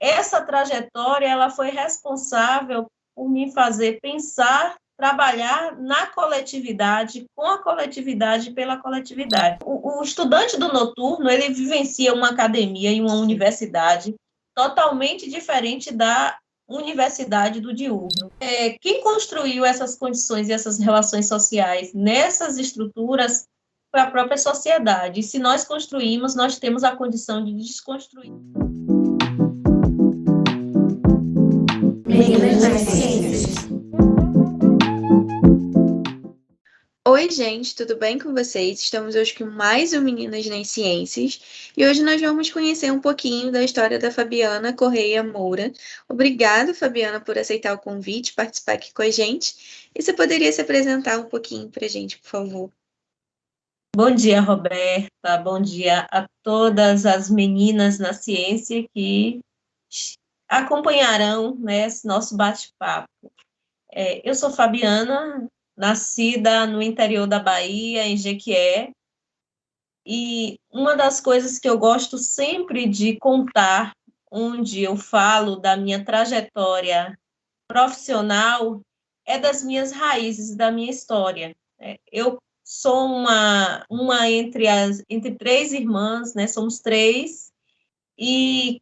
essa trajetória ela foi responsável por me fazer pensar, trabalhar na coletividade, com a coletividade e pela coletividade. O estudante do noturno, ele vivencia uma academia e uma universidade totalmente diferente da universidade do diurno. Quem construiu essas condições e essas relações sociais nessas estruturas foi a própria sociedade. E se nós construímos, nós temos a condição de desconstruir. Meninas das Ciências. Oi, gente, tudo bem com vocês? Estamos hoje com mais um Meninas nas Ciências e hoje nós vamos conhecer um pouquinho da história da Fabiana Correia Moura. Obrigada, Fabiana, por aceitar o convite, participar aqui com a gente. E você poderia se apresentar um pouquinho para a gente, por favor? Bom dia, Roberta. Bom dia a todas as meninas na ciência que acompanharão, né, esse nosso bate-papo. Eu sou Fabiana, nascida no interior da Bahia, em Jequié, e uma das coisas que eu gosto sempre de contar, onde eu falo da minha trajetória profissional, é das minhas raízes, da minha história. Eu sou uma entre três irmãs, né? Somos três, e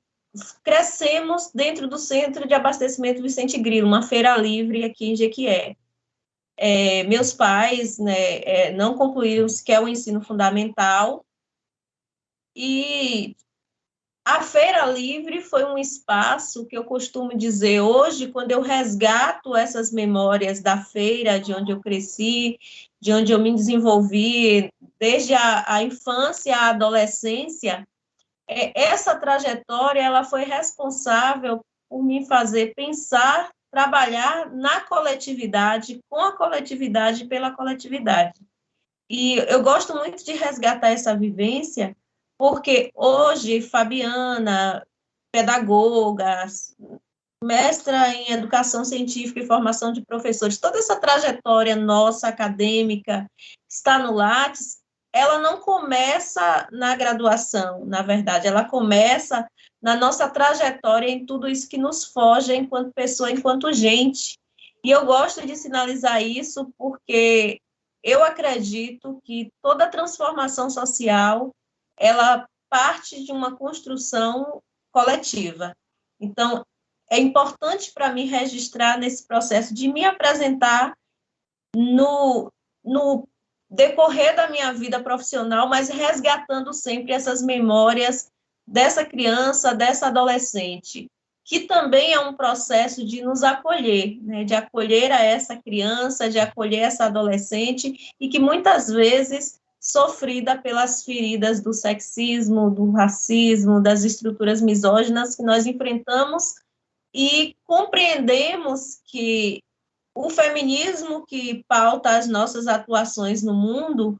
crescemos dentro do Centro de Abastecimento Vicente Grilo, uma feira livre aqui em Jequié. Meus pais, né, não concluíram sequer o ensino fundamental, e a Feira Livre foi um espaço que eu costumo dizer hoje, quando eu resgato essas memórias da feira, de onde eu cresci, de onde eu me desenvolvi, desde a infância à adolescência, essa trajetória ela foi responsável por me fazer pensar, trabalhar na coletividade, com a coletividade e pela coletividade. E eu gosto muito de resgatar essa vivência, porque hoje, Fabiana, pedagoga, mestra em educação científica e formação de professores, toda essa trajetória nossa acadêmica está no Lattes, ela não começa na graduação, na verdade, ela começa na nossa trajetória em tudo isso que nos foge enquanto pessoa, enquanto gente. E eu gosto de sinalizar isso porque eu acredito que toda transformação social, ela parte de uma construção coletiva. Então, é importante para mim registrar nesse processo de me apresentar no decorrer da minha vida profissional, mas resgatando sempre essas memórias dessa criança, dessa adolescente, que também é um processo de nos acolher, né, de acolher a essa criança, de acolher essa adolescente, e que muitas vezes sofrida pelas feridas do sexismo, do racismo, das estruturas misóginas que nós enfrentamos, e compreendemos que o feminismo que pauta as nossas atuações no mundo,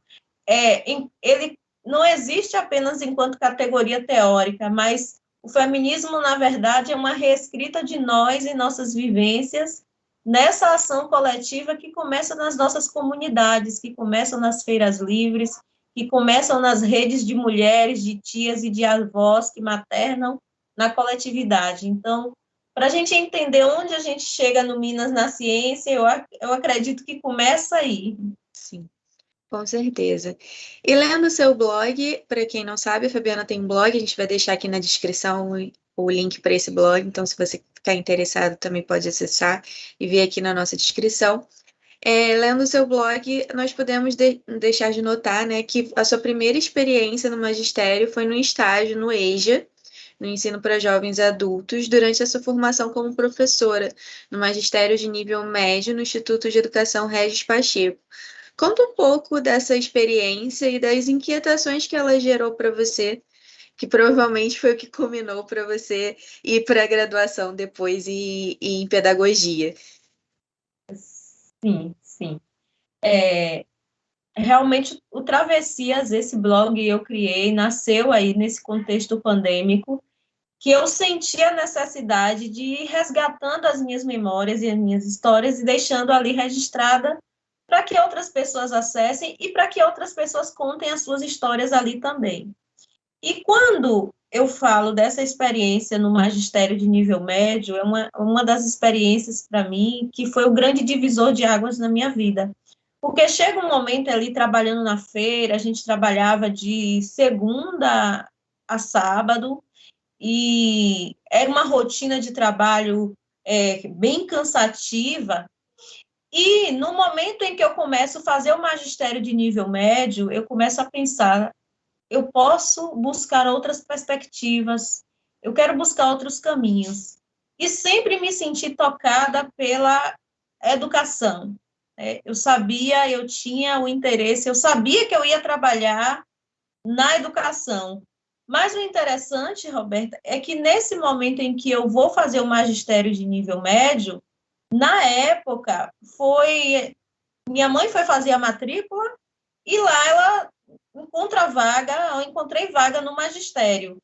ele não existe apenas enquanto categoria teórica, mas o feminismo, na verdade, é uma reescrita de nós e nossas vivências nessa ação coletiva que começa nas nossas comunidades, que começam nas feiras livres, que começam nas redes de mulheres, de tias e de avós que maternam na coletividade. Então, para a gente entender onde a gente chega no Minas na ciência, eu acredito que começa aí. Sim, com certeza. E lendo o seu blog, para quem não sabe, a Fabiana tem um blog, a gente vai deixar aqui na descrição o link para esse blog, então se você ficar interessado também pode acessar e ver aqui na nossa descrição. Lendo o seu blog, nós podemos deixar de notar, né, que a sua primeira experiência no magistério foi no estágio no EJA, no ensino para jovens adultos, durante a sua formação como professora no magistério de nível médio no Instituto de Educação Régis Pacheco. Conta um pouco dessa experiência e das inquietações que ela gerou para você, que provavelmente foi o que culminou para você ir para a graduação depois e em pedagogia. Sim. Realmente, o Travessias, esse blog eu criei, nasceu aí nesse contexto pandêmico, que eu senti a necessidade de ir resgatando as minhas memórias e as minhas histórias e deixando ali registrada para que outras pessoas acessem e para que outras pessoas contem as suas histórias ali também. E quando eu falo dessa experiência no magistério de nível médio, é uma das experiências, para mim, que foi o grande divisor de águas na minha vida. Porque chega um momento ali, trabalhando na feira, a gente trabalhava de segunda a sábado, e era uma rotina de trabalho bem cansativa, e no momento em que eu começo a fazer o magistério de nível médio, eu começo a pensar, eu posso buscar outras perspectivas, eu quero buscar outros caminhos. E sempre me senti tocada pela educação. Eu sabia, eu tinha o interesse, eu sabia que eu ia trabalhar na educação. Mas o interessante, Roberta, é que nesse momento em que eu vou fazer o magistério de nível médio, na época, minha mãe foi fazer a matrícula e lá ela eu encontrei vaga no magistério.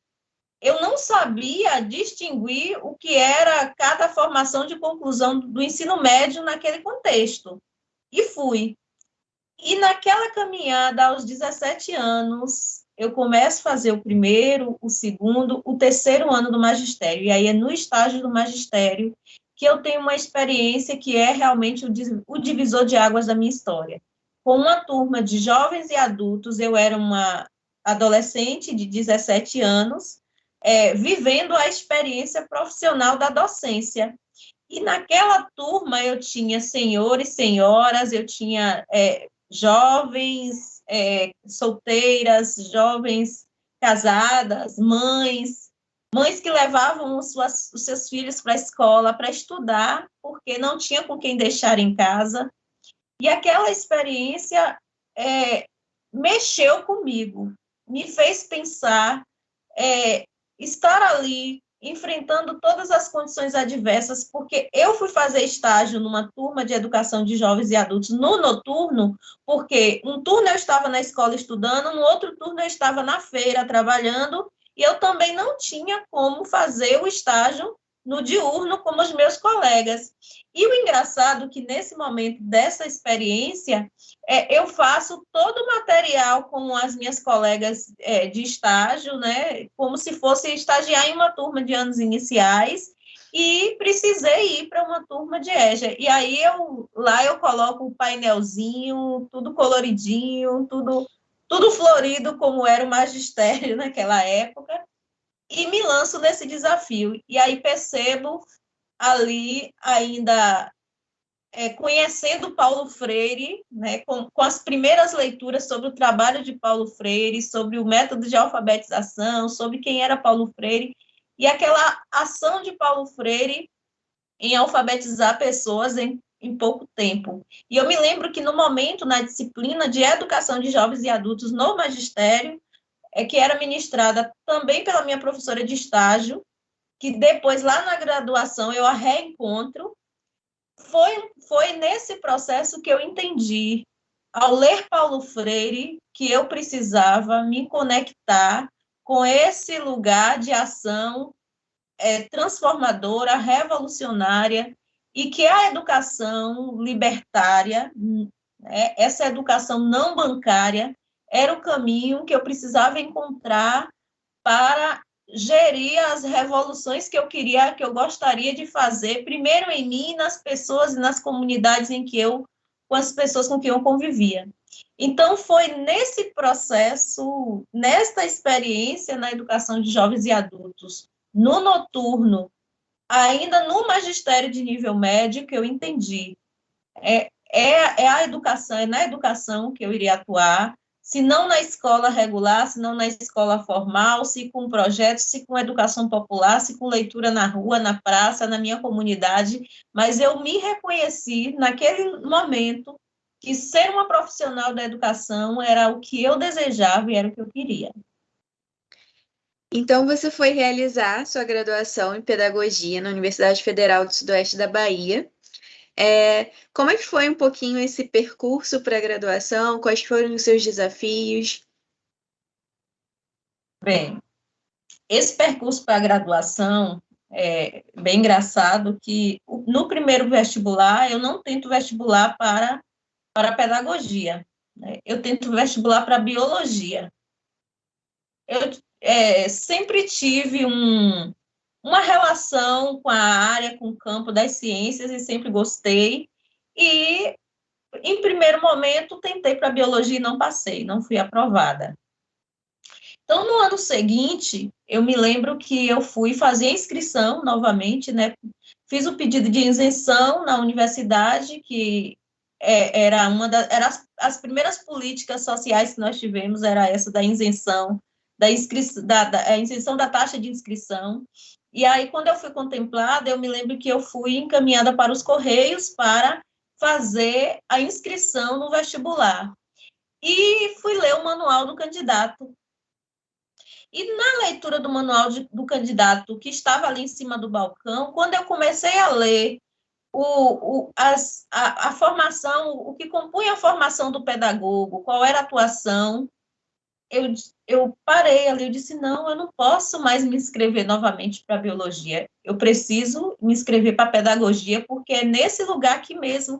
Eu não sabia distinguir o que era cada formação de conclusão do ensino médio naquele contexto. E fui. E naquela caminhada, aos 17 anos, eu começo a fazer o primeiro, o segundo, o terceiro ano do magistério. E aí é no estágio do magistério que eu tenho uma experiência que é realmente o divisor de águas da minha história. Com uma turma de jovens e adultos, eu era uma adolescente de 17 anos, vivendo a experiência profissional da docência. E naquela turma eu tinha senhores, senhoras, eu tinha jovens solteiras, jovens casadas, mães que levavam os seus filhos para a escola para estudar, porque não tinha com quem deixar em casa. E aquela experiência mexeu comigo, me fez pensar, estar ali, enfrentando todas as condições adversas, porque eu fui fazer estágio numa turma de educação de jovens e adultos no noturno, porque um turno eu estava na escola estudando, no outro turno eu estava na feira trabalhando, e eu também não tinha como fazer o estágio no diurno como os meus colegas. E o engraçado é que nesse momento dessa experiência, eu faço todo o material com as minhas colegas de estágio, né, como se fosse estagiar em uma turma de anos iniciais, e precisei ir para uma turma de EJA. E aí lá eu coloco o painelzinho, tudo coloridinho, tudo florido, como era o magistério naquela época, e me lanço nesse desafio. E aí percebo ali ainda conhecendo Paulo Freire, né, com as primeiras leituras sobre o trabalho de Paulo Freire, sobre o método de alfabetização, sobre quem era Paulo Freire, e aquela ação de Paulo Freire em alfabetizar pessoas em pouco tempo. E eu me lembro que no momento, na disciplina de educação de jovens e adultos no magistério, que era ministrada também pela minha professora de estágio, que depois, lá na graduação, eu a reencontro. Foi nesse processo que eu entendi, ao ler Paulo Freire, que eu precisava me conectar com esse lugar de ação transformadora, revolucionária, e que a educação libertária, essa educação não bancária, era o caminho que eu precisava encontrar para gerir as revoluções que eu gostaria de fazer, primeiro em mim, nas pessoas e nas comunidades com as pessoas com quem eu convivia. Então, foi nesse processo, nesta experiência na educação de jovens e adultos, no noturno, ainda no magistério de nível médio, que eu entendi. A educação, é na educação que eu iria atuar, se não na escola regular, se não na escola formal, se com projetos, se com educação popular, se com leitura na rua, na praça, na minha comunidade, mas eu me reconheci naquele momento que ser uma profissional da educação era o que eu desejava e era o que eu queria. Então, você foi realizar sua graduação em Pedagogia na Universidade Federal do Sudoeste da Bahia. Como é que foi um pouquinho esse percurso para a graduação? Quais foram os seus desafios? Bem, esse percurso para a graduação é bem engraçado que no primeiro vestibular eu não tento vestibular para pedagogia, né? Eu tento vestibular para biologia. sempre tive uma relação com a área, com o campo das ciências e sempre gostei. E, em primeiro momento, tentei para biologia e não passei, não fui aprovada. Então, no ano seguinte, eu me lembro que eu fui fazer a inscrição novamente, né? Fiz o pedido de isenção na universidade, que era as primeiras políticas sociais que nós tivemos, era essa da isenção, a isenção da taxa de inscrição. E aí, quando eu fui contemplada, eu me lembro que eu fui encaminhada para os Correios para fazer a inscrição no vestibular. E fui ler o manual do candidato. E na leitura do manual do candidato, que estava ali em cima do balcão, quando eu comecei a ler a formação, o que compunha a formação do pedagogo, qual era a atuação, eu parei ali, eu disse, não, eu não posso mais me inscrever novamente para biologia, eu preciso me inscrever para pedagogia, porque é nesse lugar aqui mesmo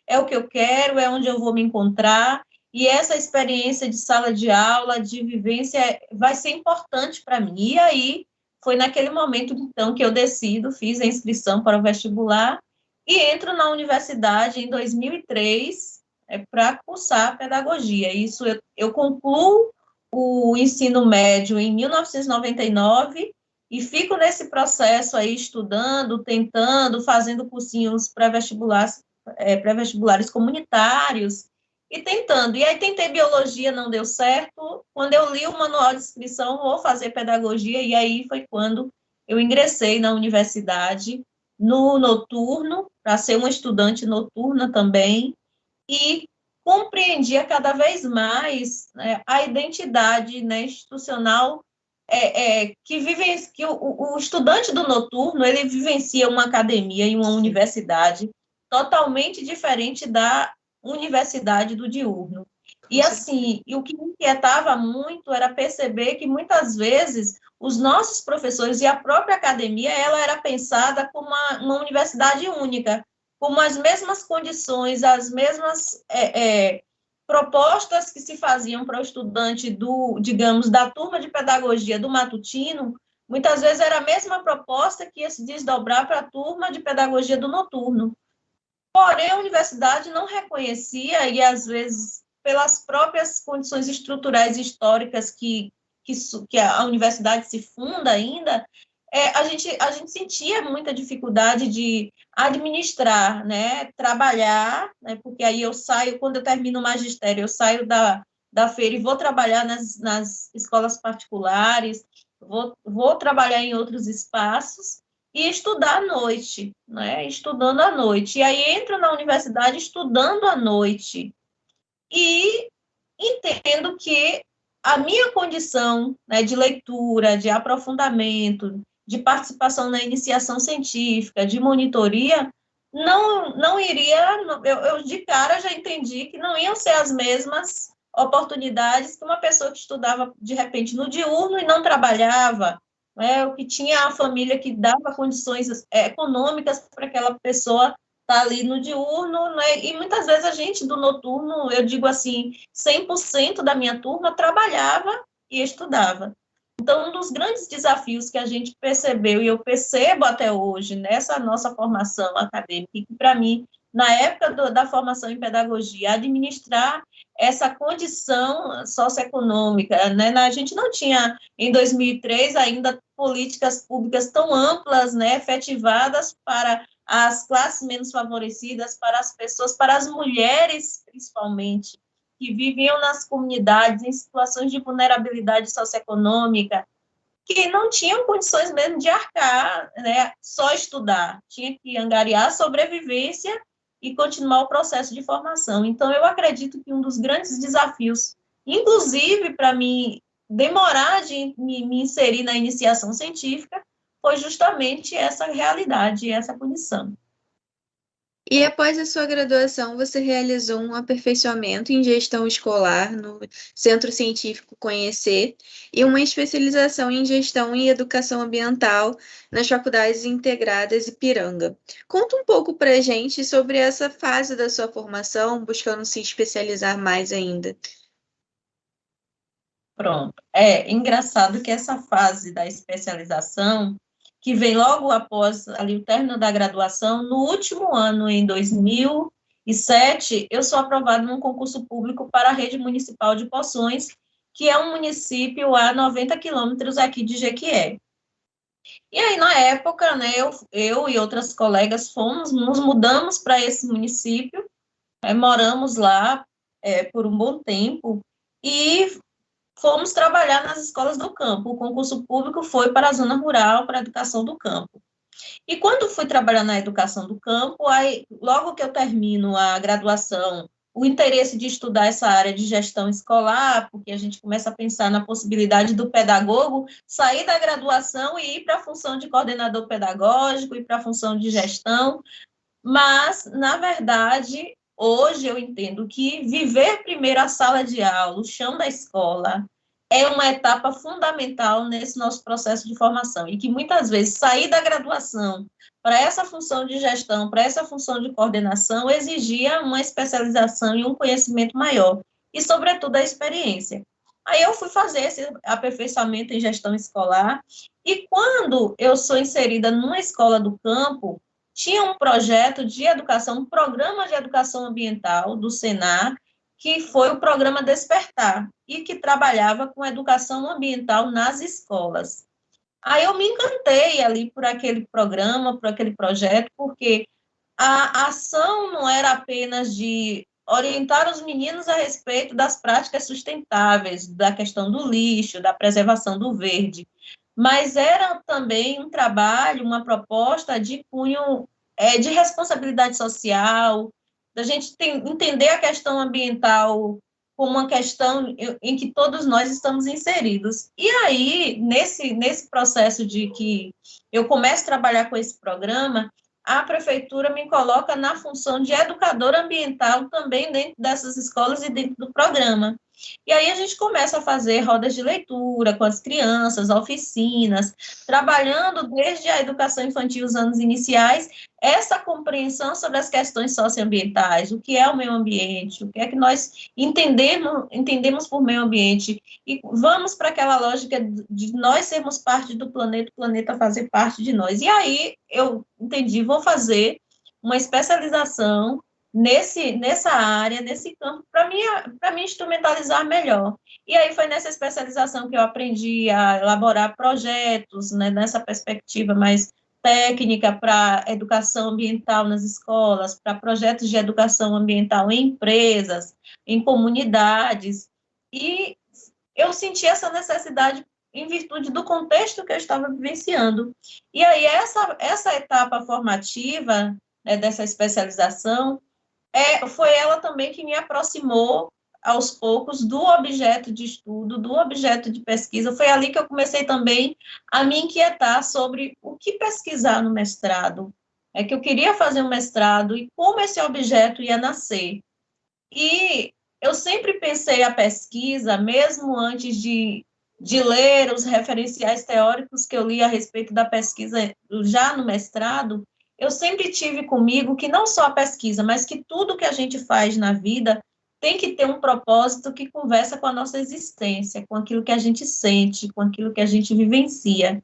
é o que eu quero, é onde eu vou me encontrar, e essa experiência de sala de aula, de vivência, vai ser importante para mim. E aí, foi naquele momento, então, que eu decido, fiz a inscrição para o vestibular, e entro na universidade em 2003, para cursar pedagogia. Isso eu concluo o ensino médio em 1999 e fico nesse processo aí estudando, tentando, fazendo cursinhos pré-vestibulares comunitários e tentando. E aí tentei biologia, não deu certo. Quando eu li o manual de inscrição, vou fazer pedagogia, e aí foi quando eu ingressei na universidade no noturno, para ser uma estudante noturna também, e compreendia cada vez mais, né, a identidade, né, institucional que o estudante do noturno, ele vivencia uma academia e uma universidade totalmente diferente da universidade do diurno. E assim, o que me inquietava muito era perceber que muitas vezes os nossos professores e a própria academia, ela era pensada como uma universidade única, com as mesmas condições, as mesmas propostas que se faziam para o estudante digamos, da turma de pedagogia do matutino, muitas vezes era a mesma proposta que ia se desdobrar para a turma de pedagogia do noturno. Porém, a universidade não reconhecia, e às vezes, pelas próprias condições estruturais e históricas que a universidade se funda ainda, a gente sentia muita dificuldade de administrar, né, trabalhar, né, porque aí eu saio, quando eu termino o magistério, eu saio da feira e vou trabalhar nas escolas particulares, vou trabalhar em outros espaços e estudar à noite, né, estudando à noite. E aí entro na universidade estudando à noite e entendo que a minha condição, né, de leitura, de aprofundamento, de participação na iniciação científica, de monitoria, não iria, eu de cara já entendi que não iam ser as mesmas oportunidades que uma pessoa que estudava, de repente, no diurno e não trabalhava, né, o que tinha a família que dava condições econômicas para aquela pessoa estar ali no diurno, né, e muitas vezes a gente do noturno, eu digo assim, 100% da minha turma trabalhava e estudava. Então, um dos grandes desafios que a gente percebeu, e eu percebo até hoje, nessa nossa formação acadêmica, que para mim, na época da formação em pedagogia, administrar essa condição socioeconômica, né? A gente não tinha, em 2003, ainda políticas públicas tão amplas, né, efetivadas para as classes menos favorecidas, para as pessoas, para as mulheres, principalmente, que viviam nas comunidades em situações de vulnerabilidade socioeconômica, que não tinham condições mesmo de arcar, né, só estudar, tinha que angariar a sobrevivência e continuar o processo de formação. Então, eu acredito que um dos grandes desafios, inclusive para mim demorar de me inserir na iniciação científica, foi justamente essa realidade, essa condição. E após a sua graduação, você realizou um aperfeiçoamento em gestão escolar no Centro Científico Conhecer e uma especialização em gestão e educação ambiental nas Faculdades Integradas Ipiranga. Conta um pouco para a gente sobre essa fase da sua formação, buscando se especializar mais ainda. Pronto. É engraçado que essa fase da especialização, que vem logo após ali o término da graduação, no último ano, em 2007, eu sou aprovada num concurso público para a rede municipal de Poções, que é um município a 90 quilômetros aqui de Jequié. E aí, na época, né, eu e outras colegas nos mudamos para esse município, moramos lá por um bom tempo, e fomos trabalhar nas escolas do campo. O concurso público foi para a zona rural, para a educação do campo. E quando fui trabalhar na educação do campo, aí, logo que eu termino a graduação, o interesse de estudar essa área de gestão escolar, porque a gente começa a pensar na possibilidade do pedagogo sair da graduação e ir para a função de coordenador pedagógico, ir para a função de gestão, mas, na verdade, hoje eu entendo que viver primeiro a sala de aula, o chão da escola, é uma etapa fundamental nesse nosso processo de formação, e que muitas vezes sair da graduação para essa função de gestão, para essa função de coordenação, exigia uma especialização e um conhecimento maior, e, sobretudo, a experiência. Aí eu fui fazer esse aperfeiçoamento em gestão escolar, e quando eu sou inserida numa escola do campo, tinha um projeto de educação, um programa de educação ambiental do Senar, que foi o programa Despertar, e que trabalhava com educação ambiental nas escolas. Aí eu me encantei ali por aquele programa, por aquele projeto, porque a ação não era apenas de orientar os meninos a respeito das práticas sustentáveis, da questão do lixo, da preservação do verde, mas era também um trabalho, uma proposta de cunho de responsabilidade social, da gente entender a questão ambiental como uma questão em que todos nós estamos inseridos. E aí, nesse processo de que eu começo a trabalhar com esse programa, a prefeitura me coloca na função de educadora ambiental também dentro dessas escolas e dentro do programa. E aí a gente começa a fazer rodas de leitura com as crianças, oficinas, trabalhando desde a educação infantil, os anos iniciais, essa compreensão sobre as questões socioambientais, o que é o meio ambiente, o que é que nós entendemos por meio ambiente, e vamos para aquela lógica de nós sermos parte do planeta, o planeta fazer parte de nós. E aí eu entendi, vou fazer uma especialização nessa área, nesse campo, para me instrumentalizar melhor. E aí foi nessa especialização que eu aprendi a elaborar projetos, né, nessa perspectiva mais técnica para educação ambiental nas escolas, para projetos de educação ambiental em empresas, em comunidades, e eu senti essa necessidade em virtude do contexto que eu estava vivenciando. E aí essa etapa formativa, né, dessa especialização, foi ela também que me aproximou aos poucos do objeto de estudo, do objeto de pesquisa. Foi ali que eu comecei também a me inquietar sobre o que pesquisar no mestrado. É que eu queria fazer um mestrado e como esse objeto ia nascer. E eu sempre pensei a pesquisa, mesmo antes de ler os referenciais teóricos que eu li a respeito da pesquisa já no mestrado, eu sempre tive comigo que não só a pesquisa, mas que tudo que a gente faz na vida tem que ter um propósito que conversa com a nossa existência, com aquilo que a gente sente, com aquilo que a gente vivencia.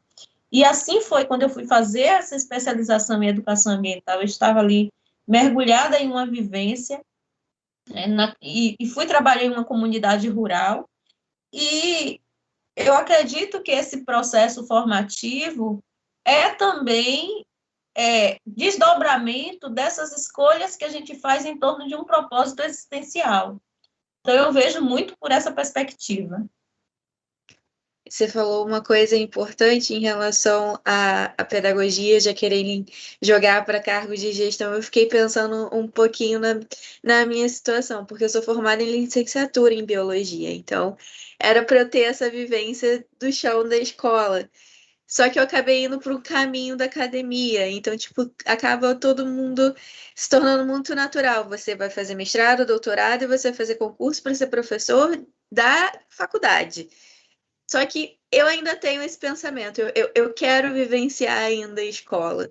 E assim foi quando eu fui fazer essa especialização em educação ambiental, eu estava ali mergulhada em uma vivência, e fui trabalhar em uma comunidade rural, e eu acredito que esse processo formativo é também desdobramento dessas escolhas que a gente faz em torno de um propósito existencial. Então, eu vejo muito por essa perspectiva. Você falou uma coisa importante em relação à pedagogia, já quererem jogar para cargos de gestão. Eu fiquei pensando um pouquinho na minha situação, porque eu sou formada em licenciatura em biologia, então era para eu ter essa vivência do chão da escola. Só que eu acabei indo para o caminho da academia, então, tipo, acaba todo mundo se tornando muito natural. Você vai fazer mestrado, doutorado, e você vai fazer concurso para ser professor da faculdade. Só que eu ainda tenho esse pensamento, eu quero vivenciar ainda a escola.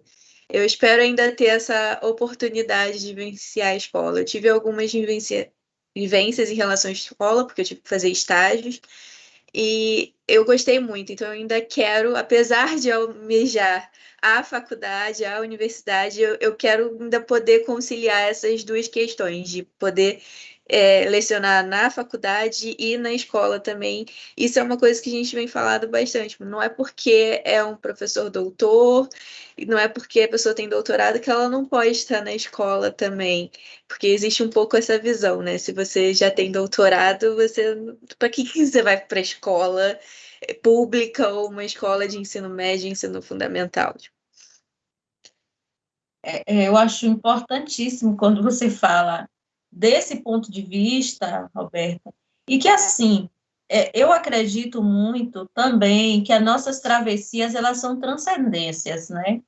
Eu espero ainda ter essa oportunidade de vivenciar a escola. Eu tive algumas vivências em relação à escola, porque eu tive que fazer estágios, E eu gostei muito, então eu ainda quero, apesar de almejar a faculdade, a universidade, eu quero ainda poder conciliar essas duas questões, de poder lecionar na faculdade e na escola também. Isso é uma coisa que a gente vem falando bastante. Não é porque é um professor doutor, e não é porque a pessoa tem doutorado que ela não pode estar na escola também. Porque existe um pouco essa visão, né? Se você já tem doutorado, você para que você vai para a escola pública ou uma escola de ensino médio, ensino fundamental? Eu acho importantíssimo quando você fala desse ponto de vista, Roberta, e que, assim, eu acredito muito também que as nossas travessias, elas são transcendências, né?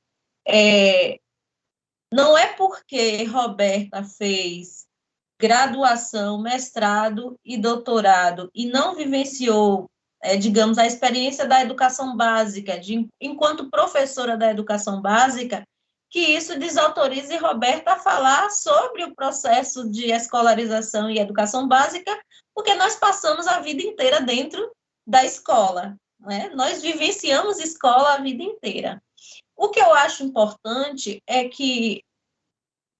Não é porque Roberta fez graduação, mestrado e doutorado e não vivenciou, digamos, a experiência da educação básica, enquanto professora da educação básica, que isso desautorize Roberta a falar sobre o processo de escolarização e educação básica, porque nós passamos a vida inteira dentro da escola, né? Nós vivenciamos escola a vida inteira. O que eu acho importante é que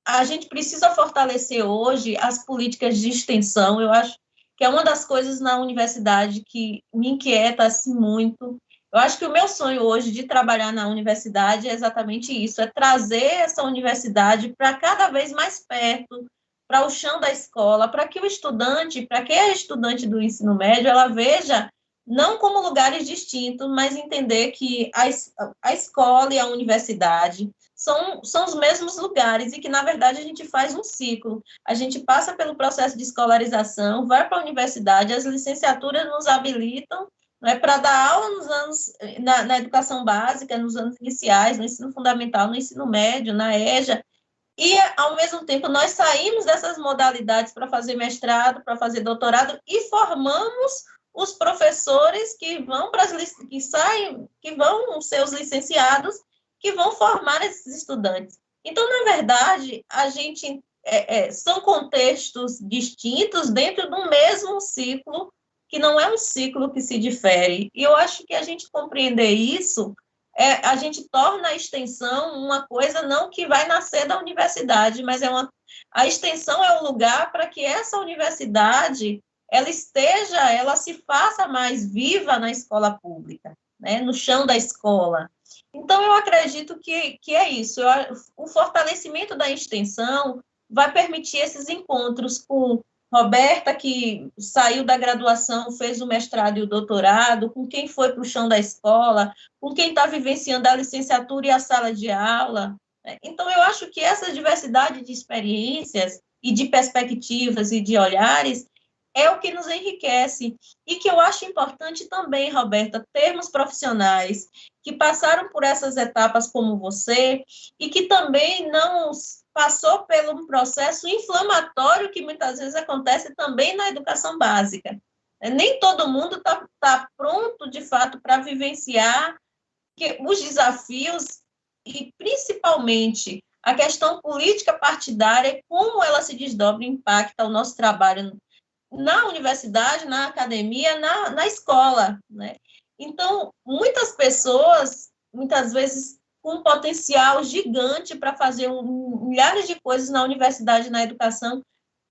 a gente precisa fortalecer hoje as políticas de extensão. Eu acho que é uma das coisas na universidade que me inquieta assim, muito. Eu acho que o meu sonho hoje de trabalhar na universidade é exatamente isso, é trazer essa universidade para cada vez mais perto, para o chão da escola, para que o estudante, para que a estudante do ensino médio, ela veja não como lugares distintos, mas entender que a escola e a universidade são os mesmos lugares e que, na verdade, a gente faz um ciclo. A gente passa pelo processo de escolarização, vai para a universidade, as licenciaturas nos habilitam, né, para dar aula nos anos, na educação básica, nos anos iniciais, no ensino fundamental, no ensino médio, na EJA, e, ao mesmo tempo, nós saímos dessas modalidades para fazer mestrado, para fazer doutorado, e formamos os professores que vão para que saem, que vão ser os licenciados, que vão formar esses estudantes. Então, na verdade, a gente são contextos distintos dentro do mesmo ciclo, que não é um ciclo que se difere. E eu acho que a gente compreender isso, a gente torna a extensão uma coisa não que vai nascer da universidade, mas a extensão é o lugar para que essa universidade ela se faça mais viva na escola pública, né, no chão da escola. Então, eu acredito que é isso. O fortalecimento da extensão vai permitir esses encontros com Roberta, que saiu da graduação, fez o mestrado e o doutorado, com quem foi para o chão da escola, com quem está vivenciando a licenciatura e a sala de aula. Então, eu acho que essa diversidade de experiências e de perspectivas e de olhares é o que nos enriquece. E que eu acho importante também, Roberta, termos profissionais que passaram por essas etapas como você e que também não passou por um processo inflamatório que muitas vezes acontece também na educação básica. Nem todo mundo está pronto, de fato, para vivenciar os desafios e, principalmente, a questão política partidária, como ela se desdobra e impacta o nosso trabalho na universidade, na academia, na escola, né? Então, muitas pessoas, muitas vezes, com um potencial gigante para fazer milhares de coisas na universidade, na educação,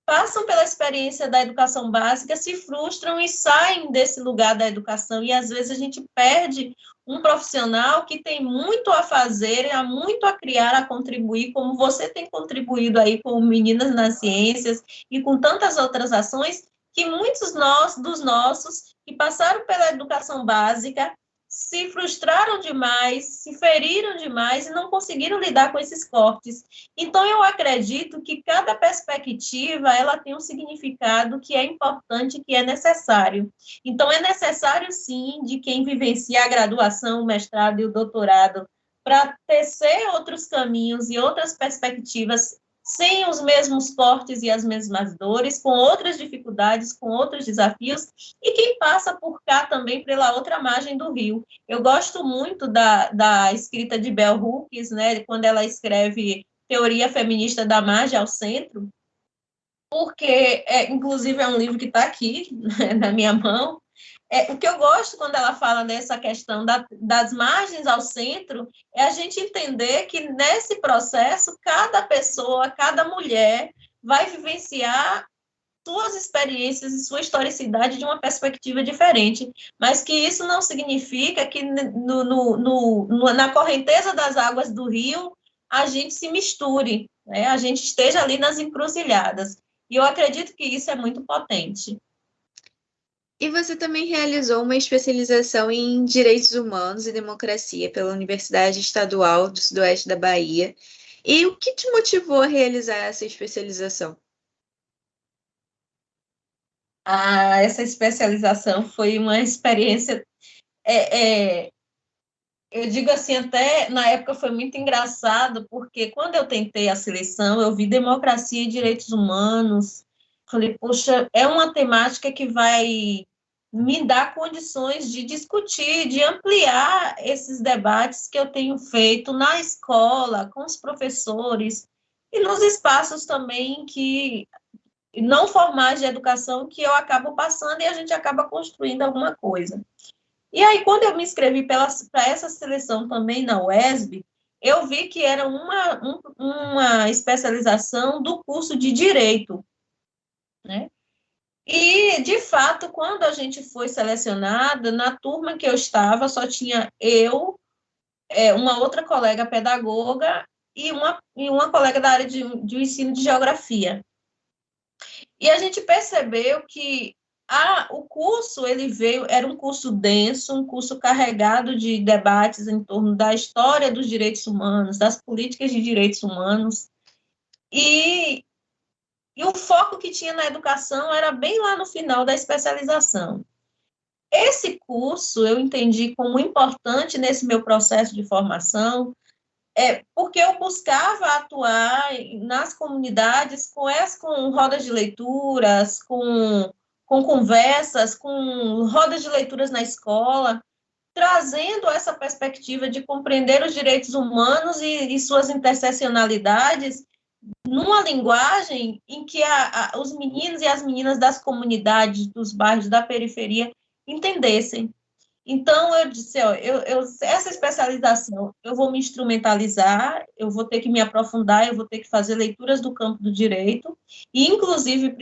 passam pela experiência da educação básica, se frustram e saem desse lugar da educação, e às vezes a gente perde um profissional que tem muito a fazer, há muito a criar, a contribuir, como você tem contribuído aí com Meninas nas Ciências e com tantas outras ações, que muitos dos nossos que passaram pela educação básica se frustraram demais, se feriram demais e não conseguiram lidar com esses cortes. Então, eu acredito que cada perspectiva ela tem um significado que é importante, que é necessário. Então, é necessário, sim, de quem vivencia a graduação, o mestrado e o doutorado, para tecer outros caminhos e outras perspectivas sem os mesmos cortes e as mesmas dores, com outras dificuldades, com outros desafios, e quem passa por cá também pela outra margem do rio. Eu gosto muito da escrita de Bell Hooks, né, quando ela escreve Teoria Feminista da Margem ao Centro, porque, inclusive, é um livro que está aqui, né, na minha mão, O que eu gosto quando ela fala dessa questão das margens ao centro é a gente entender que nesse processo cada pessoa, cada mulher vai vivenciar suas experiências e sua historicidade de uma perspectiva diferente, mas que isso não significa que na correnteza das águas do rio a gente se misture, né? A gente esteja ali nas encruzilhadas. E eu acredito que isso é muito potente. E você também realizou uma especialização em Direitos Humanos e Democracia pela Universidade Estadual do Sudoeste da Bahia. E o que te motivou a realizar essa especialização? Essa especialização foi uma experiência, eu digo assim, até na época foi muito engraçado, porque quando eu tentei a seleção, eu vi democracia e direitos humanos, falei, poxa, é uma temática que vai me dar condições de discutir, de ampliar esses debates que eu tenho feito na escola, com os professores, e nos espaços também que não formais de educação que eu acabo passando e a gente acaba construindo alguma coisa. E aí, quando eu me inscrevi para essa seleção também na UESB, eu vi que era uma especialização do curso de Direito, né? E, de fato, quando a gente foi selecionada, na turma que eu estava, só tinha eu, uma outra colega pedagoga e uma colega da área de ensino de geografia. E a gente percebeu que o curso, era um curso denso, um curso carregado de debates em torno da história dos direitos humanos, das políticas de direitos humanos, e o foco que tinha na educação era bem lá no final da especialização. Esse curso eu entendi como importante nesse meu processo de formação, porque eu buscava atuar nas comunidades com rodas de leituras, com conversas, com rodas de leituras na escola, trazendo essa perspectiva de compreender os direitos humanos e suas interseccionalidades numa linguagem em que os meninos e as meninas das comunidades, dos bairros, da periferia, entendessem. Então, eu disse, essa especialização, eu vou me instrumentalizar, eu vou ter que me aprofundar, eu vou ter que fazer leituras do campo do direito, e, inclusive,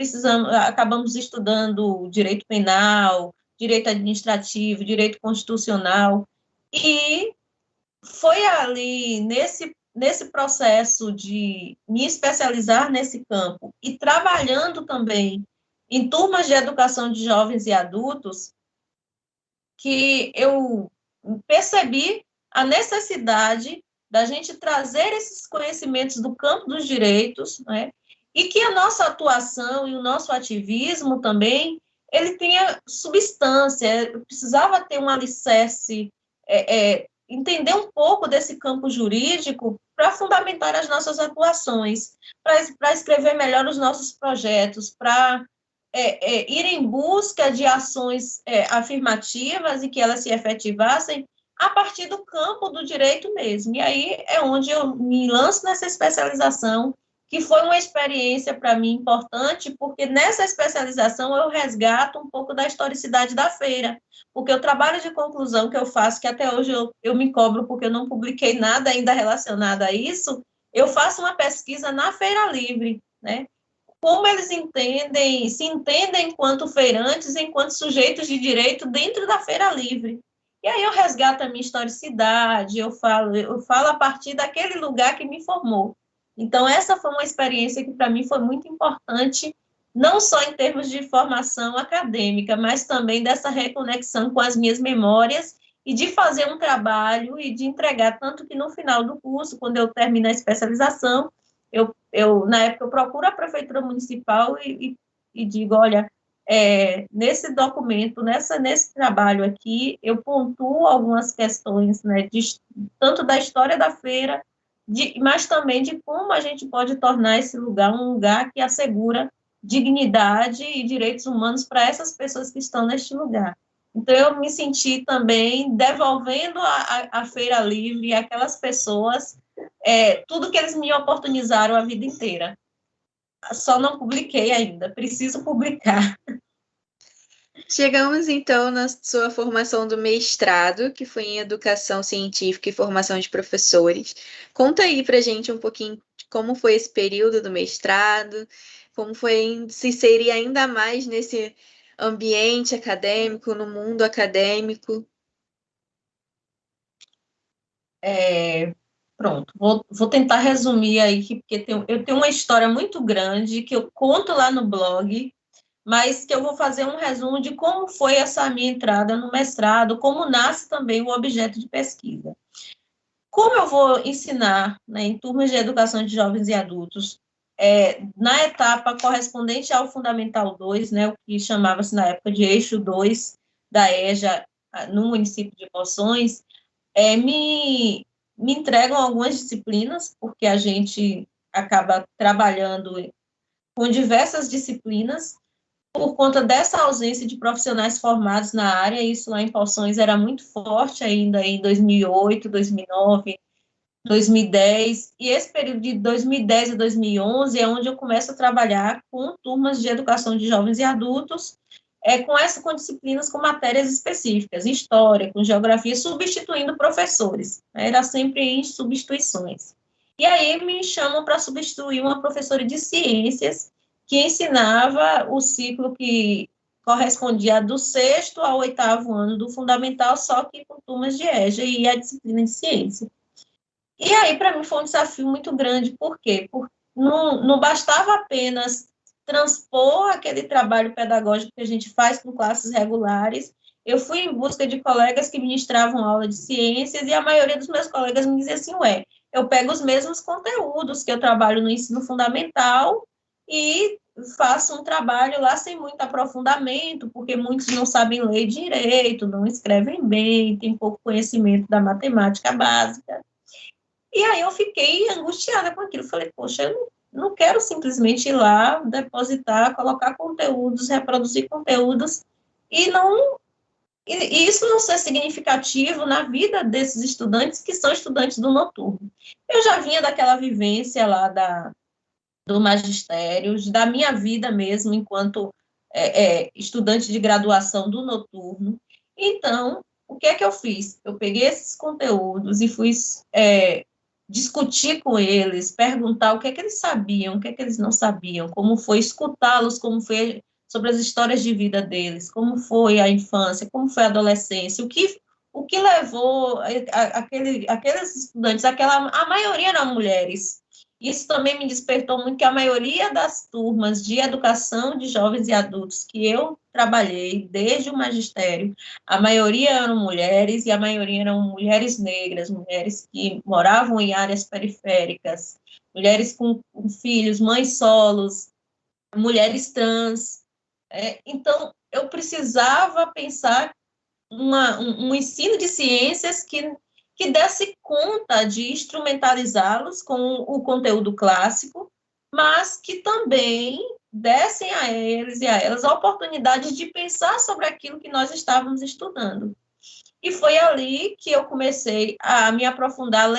acabamos estudando direito penal, direito administrativo, direito constitucional, e foi ali, nesse processo de me especializar nesse campo, e trabalhando também em turmas de educação de jovens e adultos, que eu percebi a necessidade da gente trazer esses conhecimentos do campo dos direitos, né, e que a nossa atuação e o nosso ativismo também, ele tenha substância, eu precisava ter um alicerce, entender um pouco desse campo jurídico para fundamentar as nossas atuações, para escrever melhor os nossos projetos, para ir em busca de ações afirmativas e que elas se efetivassem a partir do campo do direito mesmo. E aí é onde eu me lanço nessa especialização, que foi uma experiência para mim importante, porque nessa especialização eu resgato um pouco da historicidade da feira, porque o trabalho de conclusão que eu faço, que até hoje eu me cobro porque eu não publiquei nada ainda relacionado a isso, eu faço uma pesquisa na Feira Livre, né? Como eles se entendem enquanto feirantes, enquanto sujeitos de direito dentro da Feira Livre. E aí eu resgato a minha historicidade, eu falo a partir daquele lugar que me formou. Então, essa foi uma experiência que, para mim, foi muito importante, não só em termos de formação acadêmica, mas também dessa reconexão com as minhas memórias e de fazer um trabalho e de entregar, tanto que no final do curso, quando eu termino a especialização, na época, eu procuro a prefeitura municipal e digo, olha, nesse documento, nesse trabalho aqui, eu pontuo algumas questões, né, tanto da história da feira, mas também de como a gente pode tornar esse lugar um lugar que assegura dignidade e direitos humanos para essas pessoas que estão neste lugar. Então, eu me senti também devolvendo a Feira Livre àquelas pessoas tudo que eles me oportunizaram a vida inteira. Só não publiquei ainda, preciso publicar. Chegamos, então, na sua formação do mestrado, que foi em Educação Científica e Formação de Professores. Conta aí pra gente um pouquinho de como foi esse período do mestrado, como foi se inserir ainda mais nesse ambiente acadêmico, no mundo acadêmico. Pronto, vou tentar resumir aí, porque eu tenho uma história muito grande que eu conto lá no blog, mas que eu vou fazer um resumo de como foi essa minha entrada no mestrado, como nasce também o objeto de pesquisa. Como eu vou ensinar, né, em turmas de educação de jovens e adultos, na etapa correspondente ao Fundamental 2, né, o que chamava-se na época de Eixo 2 da EJA, no município de Poções, me entregam algumas disciplinas, porque a gente acaba trabalhando com diversas disciplinas, por conta dessa ausência de profissionais formados na área. Isso lá em Poções era muito forte ainda em 2008, 2009, 2010, e esse período de 2010 a 2011 é onde eu começo a trabalhar com turmas de educação de jovens e adultos, com disciplinas com matérias específicas, história, com geografia, substituindo professores, né? Era sempre em substituições. E aí me chamam para substituir uma professora de ciências que ensinava o ciclo que correspondia do 6º ao 8º ano do fundamental, só que com turmas de EJA e a disciplina de ciência. E aí, para mim, foi um desafio muito grande. Por quê? Porque não bastava apenas transpor aquele trabalho pedagógico que a gente faz com classes regulares. Eu fui em busca de colegas que ministravam aula de ciências e a maioria dos meus colegas me dizia assim, eu pego os mesmos conteúdos que eu trabalho no ensino fundamental e faço um trabalho lá sem muito aprofundamento, porque muitos não sabem ler direito, não escrevem bem, têm pouco conhecimento da matemática básica. E aí eu fiquei angustiada com aquilo. Falei, poxa, eu não quero simplesmente ir lá, depositar, colocar conteúdos, reproduzir conteúdos, e não e isso não ser significativo na vida desses estudantes que são estudantes do noturno. Eu já vinha daquela vivência lá do magistério, da minha vida mesmo, enquanto estudante de graduação do noturno. Então, o que é que eu fiz? Eu peguei esses conteúdos e fui discutir com eles, perguntar o que é que eles sabiam, o que é que eles não sabiam, como foi escutá-los, como foi sobre as histórias de vida deles, como foi a infância, como foi a adolescência, o que levou aqueles estudantes, a maioria eram mulheres. Isso também me despertou muito, que a maioria das turmas de educação de jovens e adultos que eu trabalhei, desde o magistério, a maioria eram mulheres, e a maioria eram mulheres negras, mulheres que moravam em áreas periféricas, mulheres com filhos, mães solos, mulheres trans. Então, eu precisava pensar um ensino de ciências que desse conta de instrumentalizá-los com o conteúdo clássico, mas que também dessem a eles e a elas a oportunidade de pensar sobre aquilo que nós estávamos estudando. E foi ali que eu comecei a me aprofundar,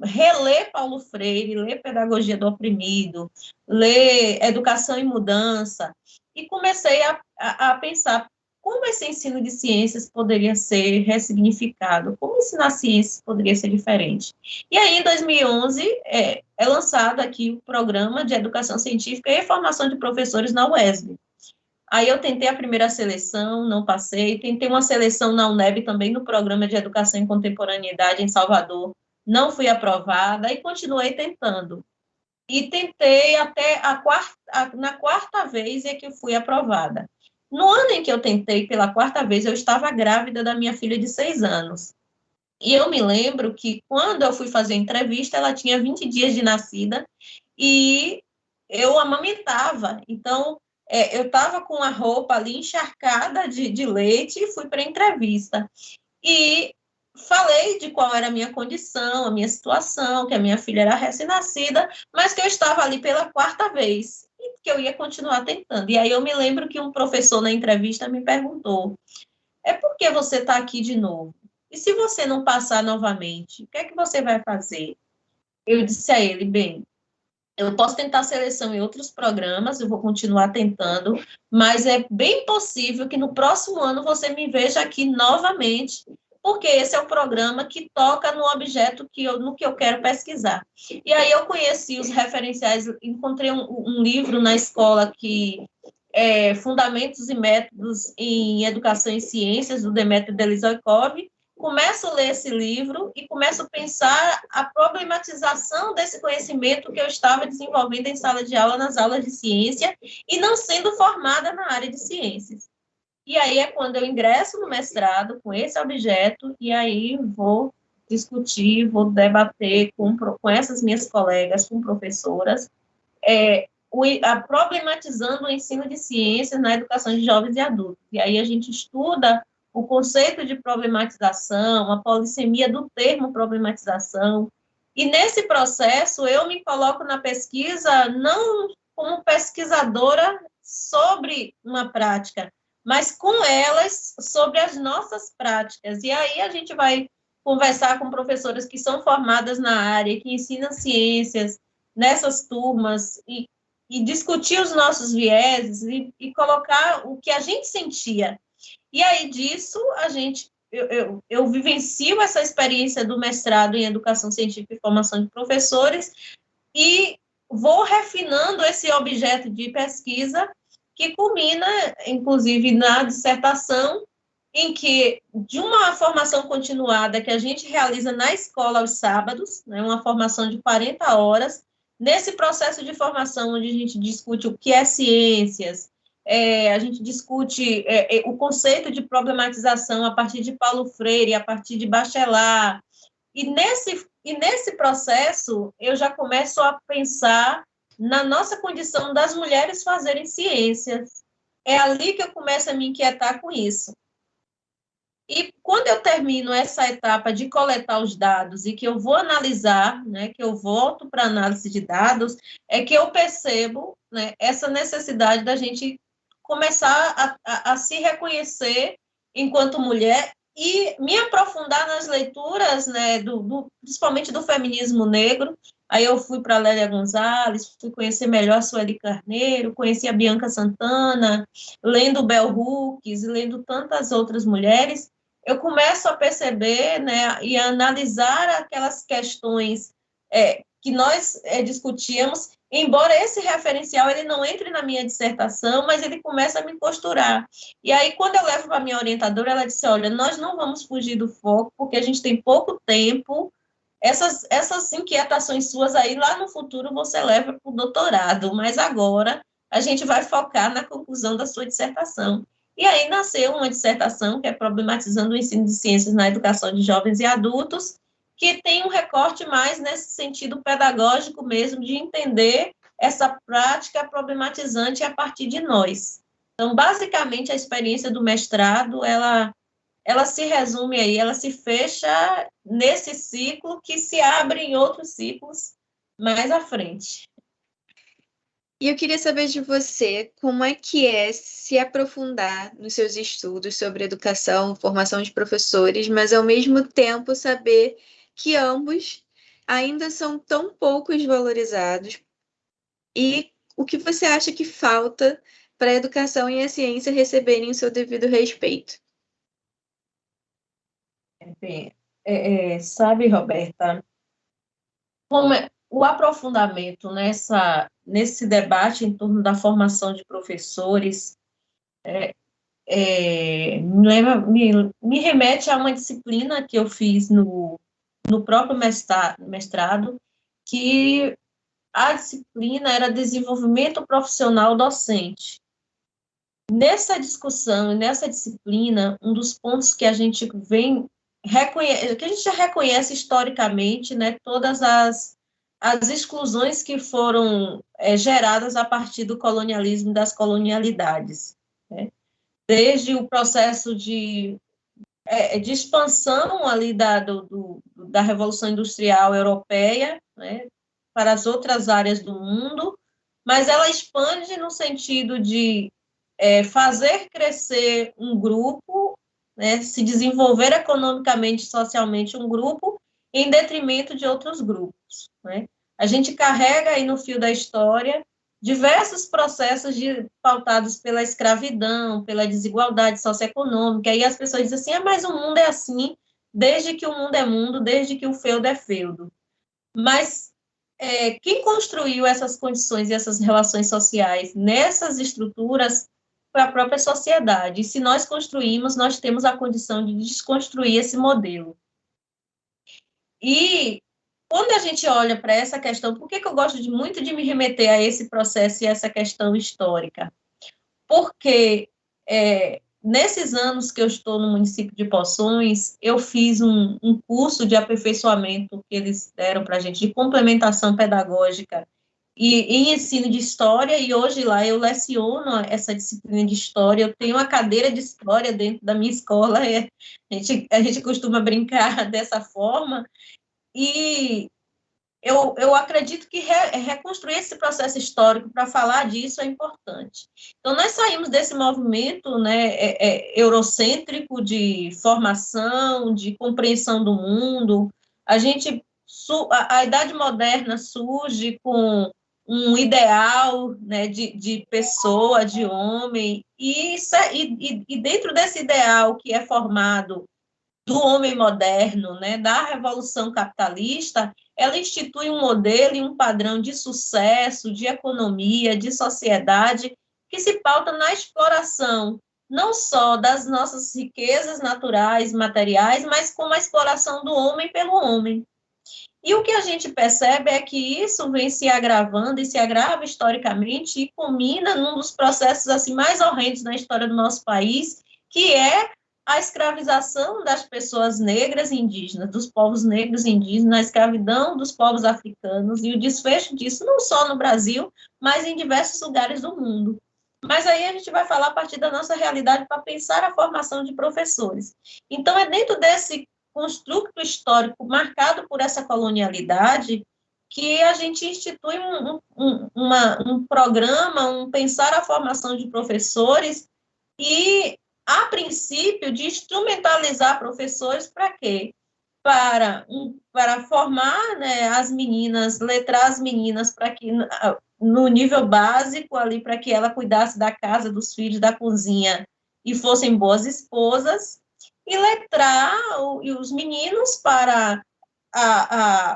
reler Paulo Freire, ler Pedagogia do Oprimido, ler Educação e Mudança, e comecei a pensar como esse ensino de ciências poderia ser ressignificado, como ensinar ciências poderia ser diferente. E aí, em 2011, é lançado aqui o Programa de Educação Científica e Formação de Professores na UESB. Aí eu tentei a primeira seleção, não passei, tentei uma seleção na UNEB também no Programa de Educação em Contemporaneidade em Salvador, não fui aprovada e continuei tentando. E tentei até na quarta vez é que eu fui aprovada. No ano em que eu tentei pela quarta vez, eu estava grávida da minha filha de 6 anos. E eu me lembro que quando eu fui fazer a entrevista, ela tinha 20 dias de nascida e eu amamentava. Então, eu estava com a roupa ali encharcada de leite e fui para a entrevista. E falei de qual era a minha condição, a minha situação, que a minha filha era recém-nascida, mas que eu estava ali pela quarta vez e que eu ia continuar tentando. E aí eu me lembro que um professor na entrevista me perguntou, por que você está aqui de novo? E se você não passar novamente, o que é que você vai fazer? Eu disse a ele, bem, Eu posso tentar seleção em outros programas, eu vou continuar tentando, mas é bem possível que no próximo ano você me veja aqui novamente, porque esse é o programa que toca no objeto no que eu quero pesquisar. E aí eu conheci os referenciais, encontrei um livro na escola que é Fundamentos e Métodos em Educação e Ciências, do Demetrio Delizoikov. Começo a ler esse livro e começo a pensar a problematização desse conhecimento que eu estava desenvolvendo em sala de aula, nas aulas de ciência, e não sendo formada na área de ciências. E aí é quando eu ingresso no mestrado com esse objeto, e aí vou discutir, vou debater com essas minhas colegas, com professoras, problematizando o ensino de ciências na educação de jovens e adultos. E aí a gente estuda o conceito de problematização, a polissemia do termo problematização, e nesse processo eu me coloco na pesquisa não como pesquisadora sobre uma prática, mas com elas sobre as nossas práticas. E aí a gente vai conversar com professoras que são formadas na área, que ensinam ciências nessas turmas, e discutir os nossos vieses e colocar o que a gente sentia. E aí disso, eu vivencio essa experiência do mestrado em Educação Científica e Formação de Professores e vou refinando esse objeto de pesquisa que culmina, inclusive, na dissertação, em que, de uma formação continuada que a gente realiza na escola aos sábados, né, uma formação de 40 horas, nesse processo de formação onde a gente discute o que é ciências, a gente discute o conceito de problematização a partir de Paulo Freire, a partir de Bachelard, e nesse processo eu já começo a pensar na nossa condição das mulheres fazerem ciências. É ali que eu começo a me inquietar com isso. E quando eu termino essa etapa de coletar os dados e que eu vou analisar, né, que eu volto para análise de dados, é que eu percebo, né, essa necessidade da gente começar a se reconhecer enquanto mulher e me aprofundar nas leituras, né, principalmente do feminismo negro. Aí eu fui para a Lélia Gonzalez, fui conhecer melhor a Sueli Carneiro, conheci a Bianca Santana, lendo Bell Hooks, lendo tantas outras mulheres, eu começo a perceber, né, e a analisar aquelas questões que nós discutíamos, embora esse referencial ele não entre na minha dissertação, mas ele começa a me costurar. E aí, quando eu levo para a minha orientadora, ela disse, olha, nós não vamos fugir do foco, porque a gente tem pouco tempo, essas inquietações suas aí, lá no futuro, você leva para o doutorado, mas agora a gente vai focar na conclusão da sua dissertação. E aí nasceu uma dissertação que é Problematizando o Ensino de Ciências na Educação de Jovens e Adultos, que tem um recorte mais nesse sentido pedagógico mesmo, de entender essa prática problematizante a partir de nós. Então, basicamente, a experiência do mestrado, ela se resume aí, ela se fecha nesse ciclo que se abre em outros ciclos mais à frente. E eu queria saber de você como é que é se aprofundar nos seus estudos sobre educação, formação de professores, mas ao mesmo tempo saber que ambos ainda são tão poucos valorizados e o que você acha que falta para a educação e a ciência receberem o seu devido respeito? Sabe, Roberta, o aprofundamento nesse debate em torno da formação de professores me remete a uma disciplina que eu fiz no próprio mestrado, que a disciplina era desenvolvimento profissional docente. Nessa discussão e nessa disciplina, um dos pontos que a gente que a gente já reconhece historicamente, né, todas as exclusões que foram geradas a partir do colonialismo e das colonialidades, né? Desde o processo de expansão ali da Revolução Industrial Europeia, né, para as outras áreas do mundo, mas ela expande no sentido de fazer crescer um grupo, né, se desenvolver economicamente e socialmente um grupo, em detrimento de outros grupos, né? A gente carrega aí no fio da história diversos processos pautados pela escravidão, pela desigualdade socioeconômica, e as pessoas dizem assim, mas o mundo é assim, desde que o mundo é mundo, desde que o feudo é feudo. Mas quem construiu essas condições e essas relações sociais nessas estruturas foi a própria sociedade. E se nós construímos, nós temos a condição de desconstruir esse modelo. E quando a gente olha para essa questão, por que eu gosto muito de me remeter a esse processo e a essa questão histórica? Porque nesses anos que eu estou no município de Poções, eu fiz um curso de aperfeiçoamento que eles deram para a gente, de complementação pedagógica e em ensino de história, e hoje lá eu leciono essa disciplina de história, eu tenho uma cadeira de história dentro da minha escola, a gente costuma brincar dessa forma, e eu acredito que reconstruir esse processo histórico para falar disso é importante. Então, nós saímos desse movimento, né, eurocêntrico de formação, de compreensão do mundo. A Idade Moderna surge com um ideal, né, de pessoa, de homem, e dentro desse ideal que é formado do homem moderno, né, da revolução capitalista, ela institui um modelo e um padrão de sucesso, de economia, de sociedade, que se pauta na exploração, não só das nossas riquezas naturais, materiais, mas como a exploração do homem pelo homem. E o que a gente percebe é que isso vem se agravando e se agrava historicamente e culmina num dos processos assim, mais horrendos na história do nosso país, que é a escravização das pessoas negras e indígenas, dos povos negros e indígenas, a escravidão dos povos africanos e o desfecho disso não só no Brasil, mas em diversos lugares do mundo. Mas aí a gente vai falar a partir da nossa realidade para pensar a formação de professores. Então, é dentro desse construto histórico marcado por essa colonialidade que a gente institui um programa, um pensar a formação de professores e a princípio, de instrumentalizar professores para quê? Para formar, né, as meninas, letrar as meninas para que, no nível básico, ali, para que ela cuidasse da casa, dos filhos, da cozinha, e fossem boas esposas, e letrar os meninos para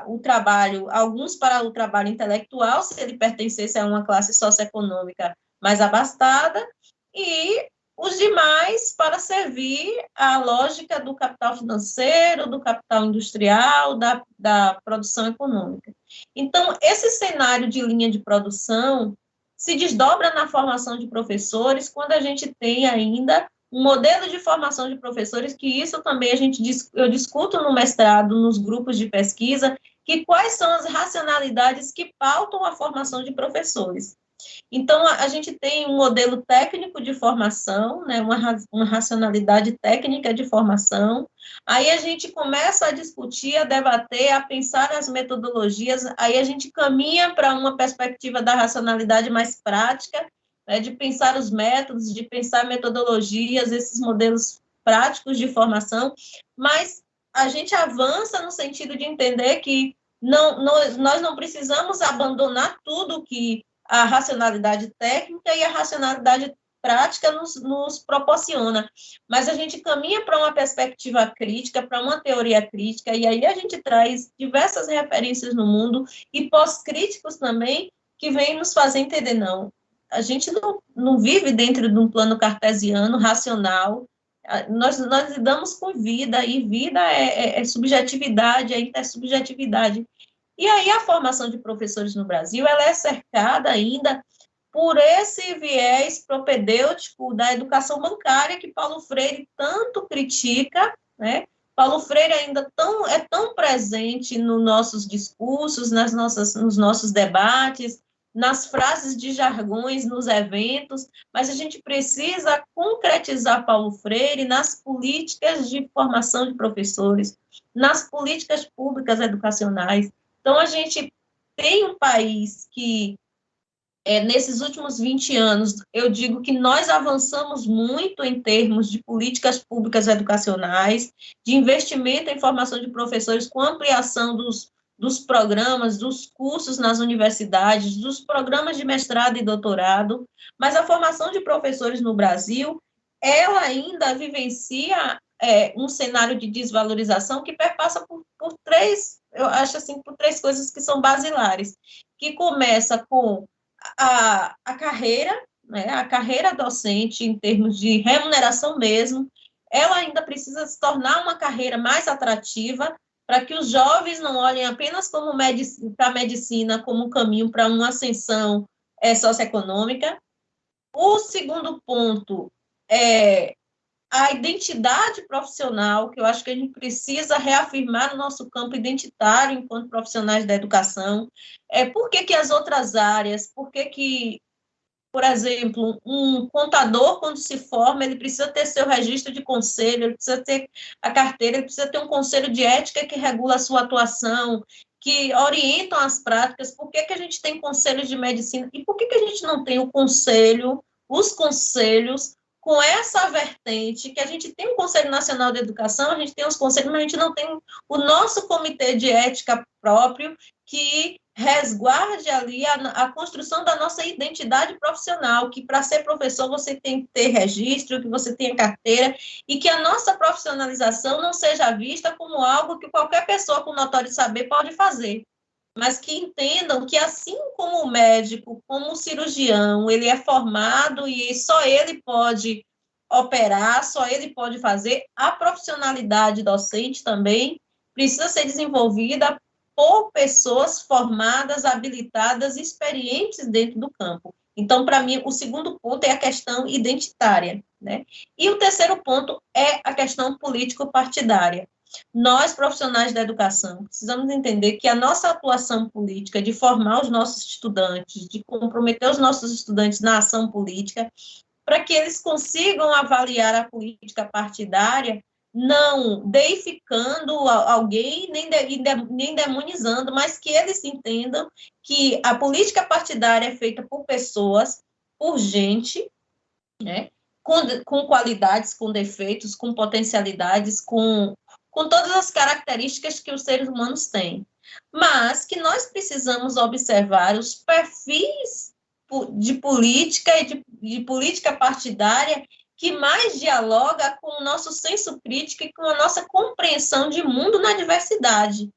o trabalho, alguns para o trabalho intelectual, se ele pertencesse a uma classe socioeconômica mais abastada, e os demais para servir à lógica do capital financeiro, do capital industrial, da produção econômica. Então, esse cenário de linha de produção se desdobra na formação de professores quando a gente tem ainda um modelo de formação de professores, que isso também eu discuto no mestrado, nos grupos de pesquisa, que quais são as racionalidades que pautam a formação de professores. Então, a gente tem um modelo técnico de formação, né, uma racionalidade técnica de formação, aí a gente começa a discutir, a debater, a pensar as metodologias, aí a gente caminha para uma perspectiva da racionalidade mais prática, né, de pensar os métodos, de pensar metodologias, esses modelos práticos de formação, mas a gente avança no sentido de entender que nós não precisamos abandonar tudo que a racionalidade técnica e a racionalidade prática nos proporciona, mas a gente caminha para uma perspectiva crítica, para uma teoria crítica, e aí a gente traz diversas referências no mundo e pós-críticos também, que vêm nos fazer entender, não, a gente não vive dentro de um plano cartesiano, racional, nós lidamos com vida, e vida é subjetividade, é intersubjetividade. E aí a formação de professores no Brasil, ela é cercada ainda por esse viés propedêutico da educação bancária que Paulo Freire tanto critica, né? Paulo Freire ainda é tão presente nos nossos discursos, nos nossos debates, nas frases de jargões, nos eventos, mas a gente precisa concretizar Paulo Freire nas políticas de formação de professores, nas políticas públicas educacionais. Então, a gente tem um país que, nesses últimos 20 anos, eu digo que nós avançamos muito em termos de políticas públicas educacionais, de investimento em formação de professores com ampliação dos programas, dos cursos nas universidades, dos programas de mestrado e doutorado, mas a formação de professores no Brasil, ela ainda vivencia um cenário de desvalorização que perpassa por três, eu acho assim, por três coisas que são basilares, que começa com a carreira, né, a carreira docente, em termos de remuneração mesmo, ela ainda precisa se tornar uma carreira mais atrativa, para que os jovens não olhem apenas como para a medicina como um caminho para uma ascensão socioeconômica. O segundo ponto é a identidade profissional, que eu acho que a gente precisa reafirmar no nosso campo identitário enquanto profissionais da educação. Por que as outras áreas, por exemplo, um contador, quando se forma, ele precisa ter seu registro de conselho, ele precisa ter a carteira, ele precisa ter um conselho de ética que regula a sua atuação, que orientam as práticas. Por que a gente tem conselhos de medicina? E por que a gente não tem os conselhos, com essa vertente, que a gente tem o Conselho Nacional de Educação, a gente tem os conselhos, mas a gente não tem o nosso comitê de ética próprio, que resguarde ali a construção da nossa identidade profissional, que para ser professor você tem que ter registro, que você tenha carteira, e que a nossa profissionalização não seja vista como algo que qualquer pessoa com notório saber pode fazer, mas que entendam que assim como o médico, como o cirurgião, ele é formado e só ele pode operar, só ele pode fazer, a profissionalidade docente também precisa ser desenvolvida por pessoas formadas, habilitadas, experientes dentro do campo. Então, para mim, o segundo ponto é a questão identitária, né? E o terceiro ponto é a questão político-partidária. Nós, profissionais da educação, precisamos entender que a nossa atuação política, de formar os nossos estudantes, de comprometer os nossos estudantes na ação política, para que eles consigam avaliar a política partidária, não deificando alguém, nem demonizando, mas que eles entendam que a política partidária é feita por pessoas, por gente, né, com qualidades, com defeitos, com potencialidades, com todas as características que os seres humanos têm, mas que nós precisamos observar os perfis de política e de política partidária que mais dialoga com o nosso senso crítico e com a nossa compreensão de mundo na diversidade.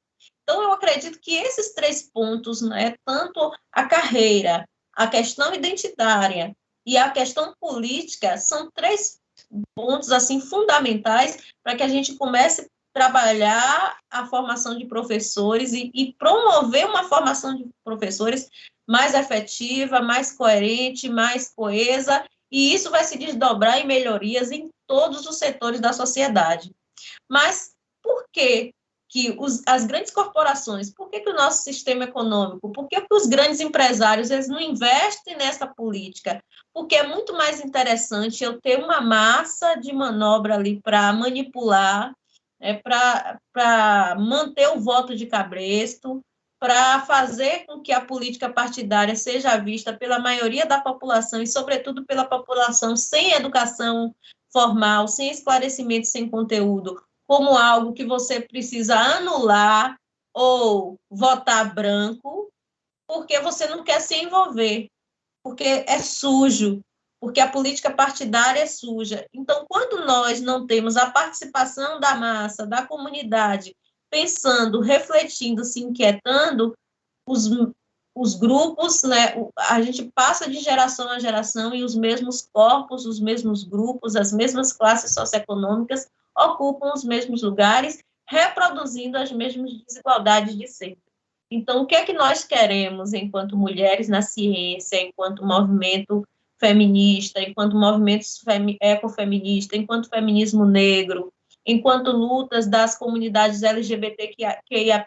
Então, eu acredito que esses três pontos, né, tanto a carreira, a questão identitária e a questão política, são três pontos assim fundamentais para que a gente comece a trabalhar a formação de professores e promover uma formação de professores mais efetiva, mais coerente, mais coesa, e isso vai se desdobrar em melhorias em todos os setores da sociedade. Mas por que as grandes corporações, por que o nosso sistema econômico, por que os grandes empresários eles não investem nessa política? Porque é muito mais interessante eu ter uma massa de manobra ali para manipular, para manter o voto de cabresto, para fazer com que a política partidária seja vista pela maioria da população e, sobretudo, pela população sem educação formal, sem esclarecimento, sem conteúdo, como algo que você precisa anular ou votar branco, porque você não quer se envolver, porque é sujo, porque a política partidária é suja. Então, quando nós não temos a participação da massa, da comunidade, pensando, refletindo, se inquietando, os grupos, né, a gente passa de geração a geração e os mesmos corpos, os mesmos grupos, as mesmas classes socioeconômicas ocupam os mesmos lugares, reproduzindo as mesmas desigualdades de sempre. Então, o que é que nós queremos enquanto mulheres na ciência, enquanto movimento feminista, enquanto movimento ecofeminista, enquanto feminismo negro, enquanto lutas das comunidades LGBTQIAP+,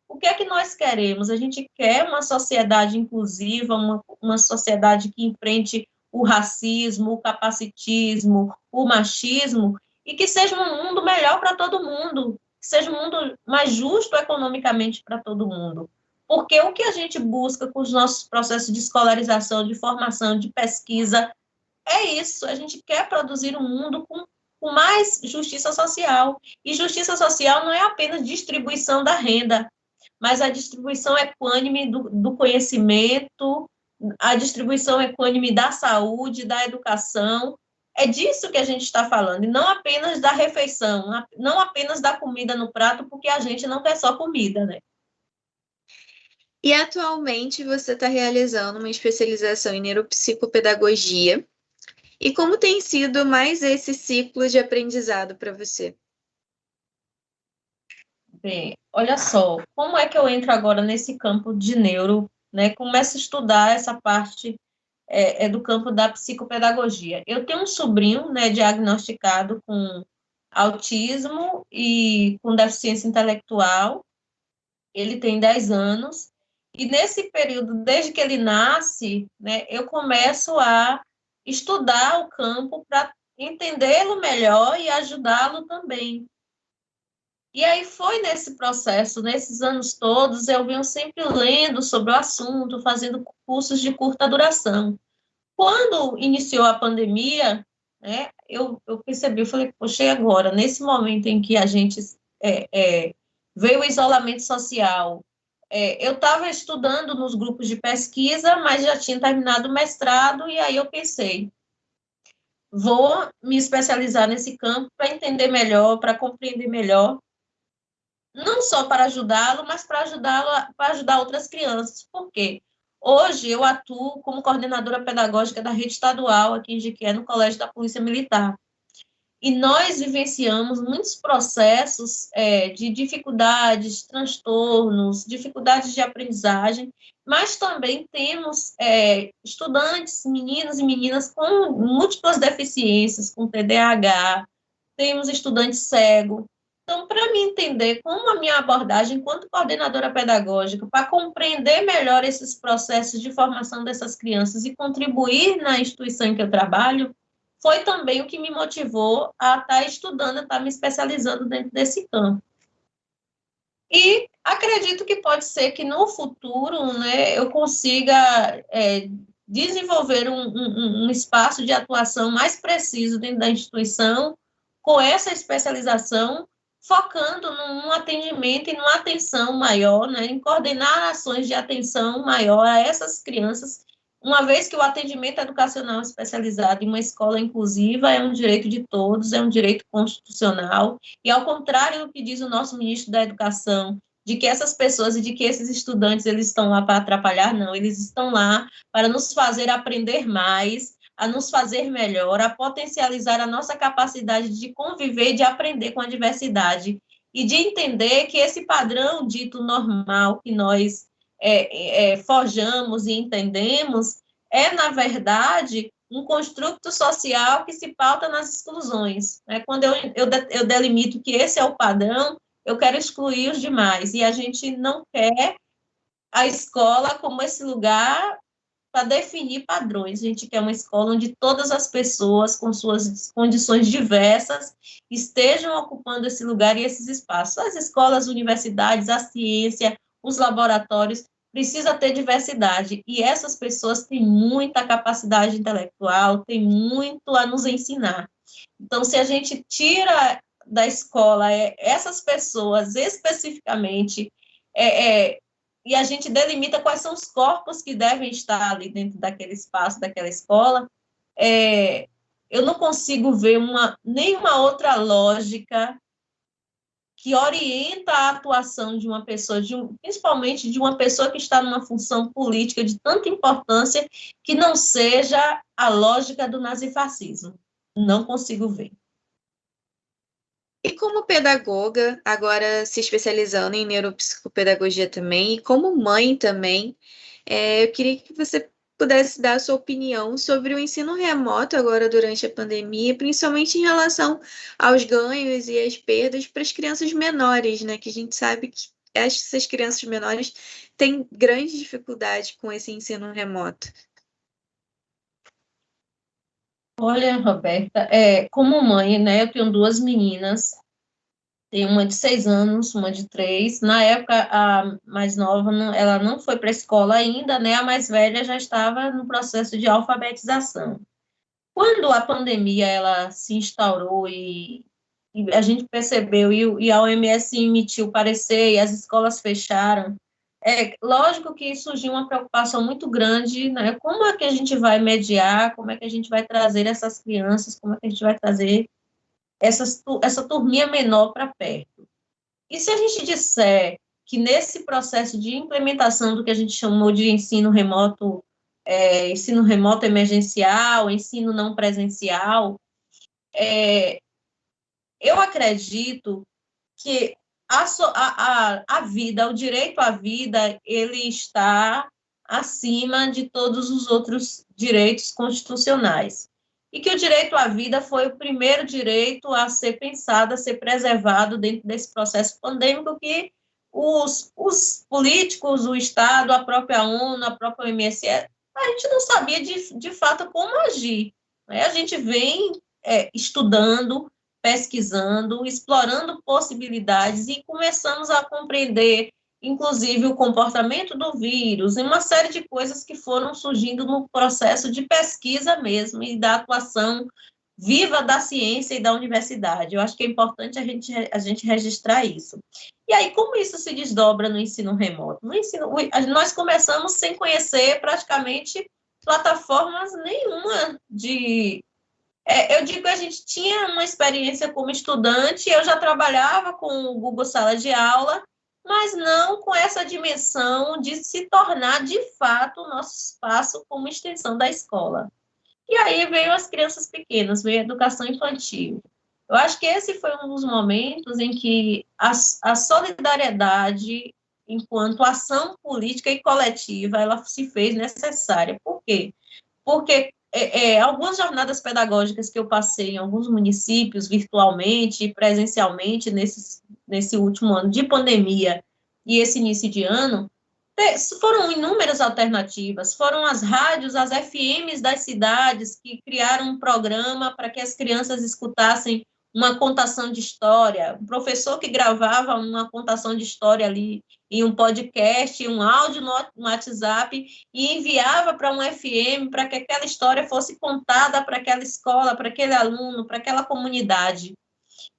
o que é que nós queremos? A gente quer uma sociedade inclusiva, uma sociedade que enfrente o racismo, o capacitismo, o machismo, e que seja um mundo melhor para todo mundo, que seja um mundo mais justo economicamente para todo mundo. Porque o que a gente busca com os nossos processos de escolarização, de formação, de pesquisa, é isso. A gente quer produzir um mundo com mais justiça social. E justiça social não é apenas distribuição da renda, mas a distribuição equânime do conhecimento, a distribuição equânime da saúde, da educação. É disso que a gente está falando, e não apenas da refeição, não apenas da comida no prato, porque a gente não quer só comida, né? E atualmente você está realizando uma especialização em neuropsicopedagogia. E como tem sido mais esse ciclo de aprendizado para você? Bem, olha só, como é que eu entro agora nesse campo de neuro, né? Começo a estudar essa parte do campo da psicopedagogia. Eu tenho um sobrinho, né, diagnosticado com autismo e com deficiência intelectual. Ele tem 10 anos, e nesse período, desde que ele nasce, né, eu começo a estudar o campo para entendê-lo melhor e ajudá-lo também. E aí foi nesse processo, nesses anos todos, eu venho sempre lendo sobre o assunto, fazendo cursos de curta duração. Quando iniciou a pandemia, né, eu percebi, eu falei, poxa, e agora, nesse momento em que a gente veio o isolamento social, eu estava estudando nos grupos de pesquisa, mas já tinha terminado o mestrado, e aí eu pensei, vou me especializar nesse campo para entender melhor, para compreender melhor, não só para ajudá-lo, mas para ajudar outras crianças. Por quê? Hoje eu atuo como coordenadora pedagógica da rede estadual aqui em Jequié, no Colégio da Polícia Militar. E nós vivenciamos muitos processos de dificuldades, transtornos, dificuldades de aprendizagem, mas também temos estudantes, meninos e meninas com múltiplas deficiências, com TDAH, temos estudante cego. Então, para me entender como a minha abordagem, enquanto coordenadora pedagógica, para compreender melhor esses processos de formação dessas crianças e contribuir na instituição em que eu trabalho, foi também o que me motivou a estar estudando, a estar me especializando dentro desse campo. E acredito que pode ser que no futuro, né, eu consiga desenvolver um espaço de atuação mais preciso dentro da instituição, com essa especialização, focando num atendimento e numa atenção maior, né, em coordenar ações de atenção maior a essas crianças, uma vez que o atendimento educacional especializado em uma escola inclusiva é um direito de todos, é um direito constitucional, e ao contrário do que diz o nosso ministro da Educação, de que essas pessoas e de que esses estudantes eles estão lá para atrapalhar, não, eles estão lá para nos fazer aprender mais, a nos fazer melhor, a potencializar a nossa capacidade de conviver, de aprender com a diversidade e de entender que esse padrão dito normal que nós forjamos e entendemos na verdade, um construto social que se pauta nas exclusões. Né? Quando eu delimito que esse é o padrão, eu quero excluir os demais, e a gente não quer a escola como esse lugar para definir padrões. A gente quer uma escola onde todas as pessoas, com suas condições diversas, estejam ocupando esse lugar e esses espaços. As escolas, universidades, a ciência, os laboratórios, precisa ter diversidade, e essas pessoas têm muita capacidade intelectual, têm muito a nos ensinar. Então, se a gente tira da escola essas pessoas especificamente, e a gente delimita quais são os corpos que devem estar ali dentro daquele espaço, daquela escola, eu não consigo ver nenhuma outra lógica que orienta a atuação de uma pessoa, principalmente de uma pessoa que está numa função política de tanta importância, que não seja a lógica do nazifascismo. Não consigo ver. E como pedagoga, agora se especializando em neuropsicopedagogia também, e como mãe também, eu queria que você pudesse dar a sua opinião sobre o ensino remoto agora durante a pandemia, principalmente em relação aos ganhos e às perdas para as crianças menores, né? Que a gente sabe que essas crianças menores têm grandes dificuldades com esse ensino remoto. Olha, Roberta, como mãe, né, eu tenho duas meninas, tenho uma de 6 anos, uma de 3. Na época, a mais nova, ela não foi para a escola ainda, né, a mais velha já estava no processo de alfabetização. Quando a pandemia ela se instaurou e e a gente percebeu, e a OMS emitiu parecer, e as escolas fecharam, é lógico que surgiu uma preocupação muito grande, né? Como é que a gente vai mediar, como é que a gente vai trazer essas crianças, como é que a gente vai trazer essa turminha menor para perto. E se a gente disser que nesse processo de implementação do que a gente chamou de ensino remoto emergencial, ensino não presencial, eu acredito que a vida, o direito à vida, ele está acima de todos os outros direitos constitucionais. E que o direito à vida foi o primeiro direito a ser pensado, a ser preservado dentro desse processo pandêmico que os políticos, o Estado, a própria ONU, a própria OMS, a gente não sabia de fato como agir. Né? A gente vem estudando, pesquisando, explorando possibilidades e começamos a compreender, inclusive, o comportamento do vírus e uma série de coisas que foram surgindo no processo de pesquisa mesmo e da atuação viva da ciência e da universidade. Eu acho que é importante a gente registrar isso. E aí, como isso se desdobra no ensino remoto? Nós começamos sem conhecer praticamente plataformas nenhuma eu digo que a gente tinha uma experiência como estudante, eu já trabalhava com o Google Sala de Aula, mas não com essa dimensão de se tornar, de fato, o nosso espaço como extensão da escola. E aí veio as crianças pequenas, veio a educação infantil. Eu acho que esse foi um dos momentos em que a solidariedade, enquanto ação política e coletiva, ela se fez necessária. Por quê? Porque algumas jornadas pedagógicas que eu passei em alguns municípios, virtualmente e presencialmente, nesse último ano de pandemia e esse início de ano, foram inúmeras alternativas, foram as rádios, as FMs das cidades que criaram um programa para que as crianças escutassem uma contação de história, um professor que gravava uma contação de história ali em um podcast, um áudio no WhatsApp e enviava para um FM para que aquela história fosse contada para aquela escola, para aquele aluno, para aquela comunidade,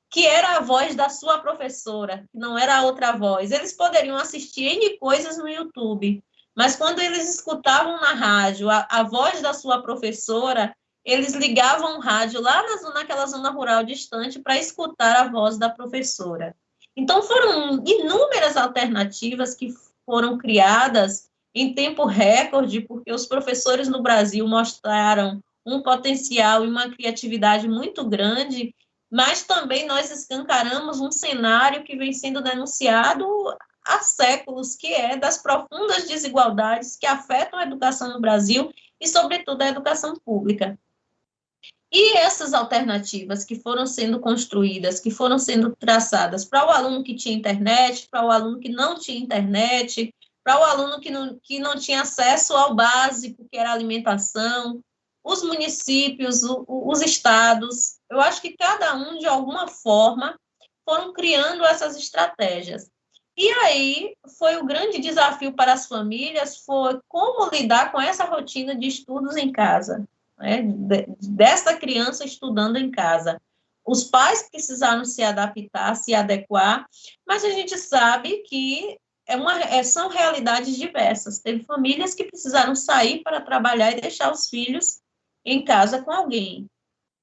que era a voz da sua professora, que não era a outra voz. Eles poderiam assistir N coisas no YouTube, mas quando eles escutavam na rádio a voz da sua professora, eles ligavam o rádio lá naquela zona rural distante para escutar a voz da professora. Então, foram inúmeras alternativas que foram criadas em tempo recorde, porque os professores no Brasil mostraram um potencial e uma criatividade muito grande, mas também nós escancaramos um cenário que vem sendo denunciado há séculos, que é das profundas desigualdades que afetam a educação no Brasil e, sobretudo, a educação pública. E essas alternativas que foram sendo construídas, que foram sendo traçadas para o aluno que tinha internet, para o aluno que não tinha internet, para o aluno que não tinha acesso ao básico, que era a alimentação, os municípios, os estados, eu acho que cada um, de alguma forma, foram criando essas estratégias. E aí, foi o grande desafio para as famílias, foi como lidar com essa rotina de estudos em casa, né, dessa criança estudando em casa. Os pais precisaram se adaptar, se adequar, mas a gente sabe que são realidades diversas. Teve famílias que precisaram sair para trabalhar e deixar os filhos em casa com alguém.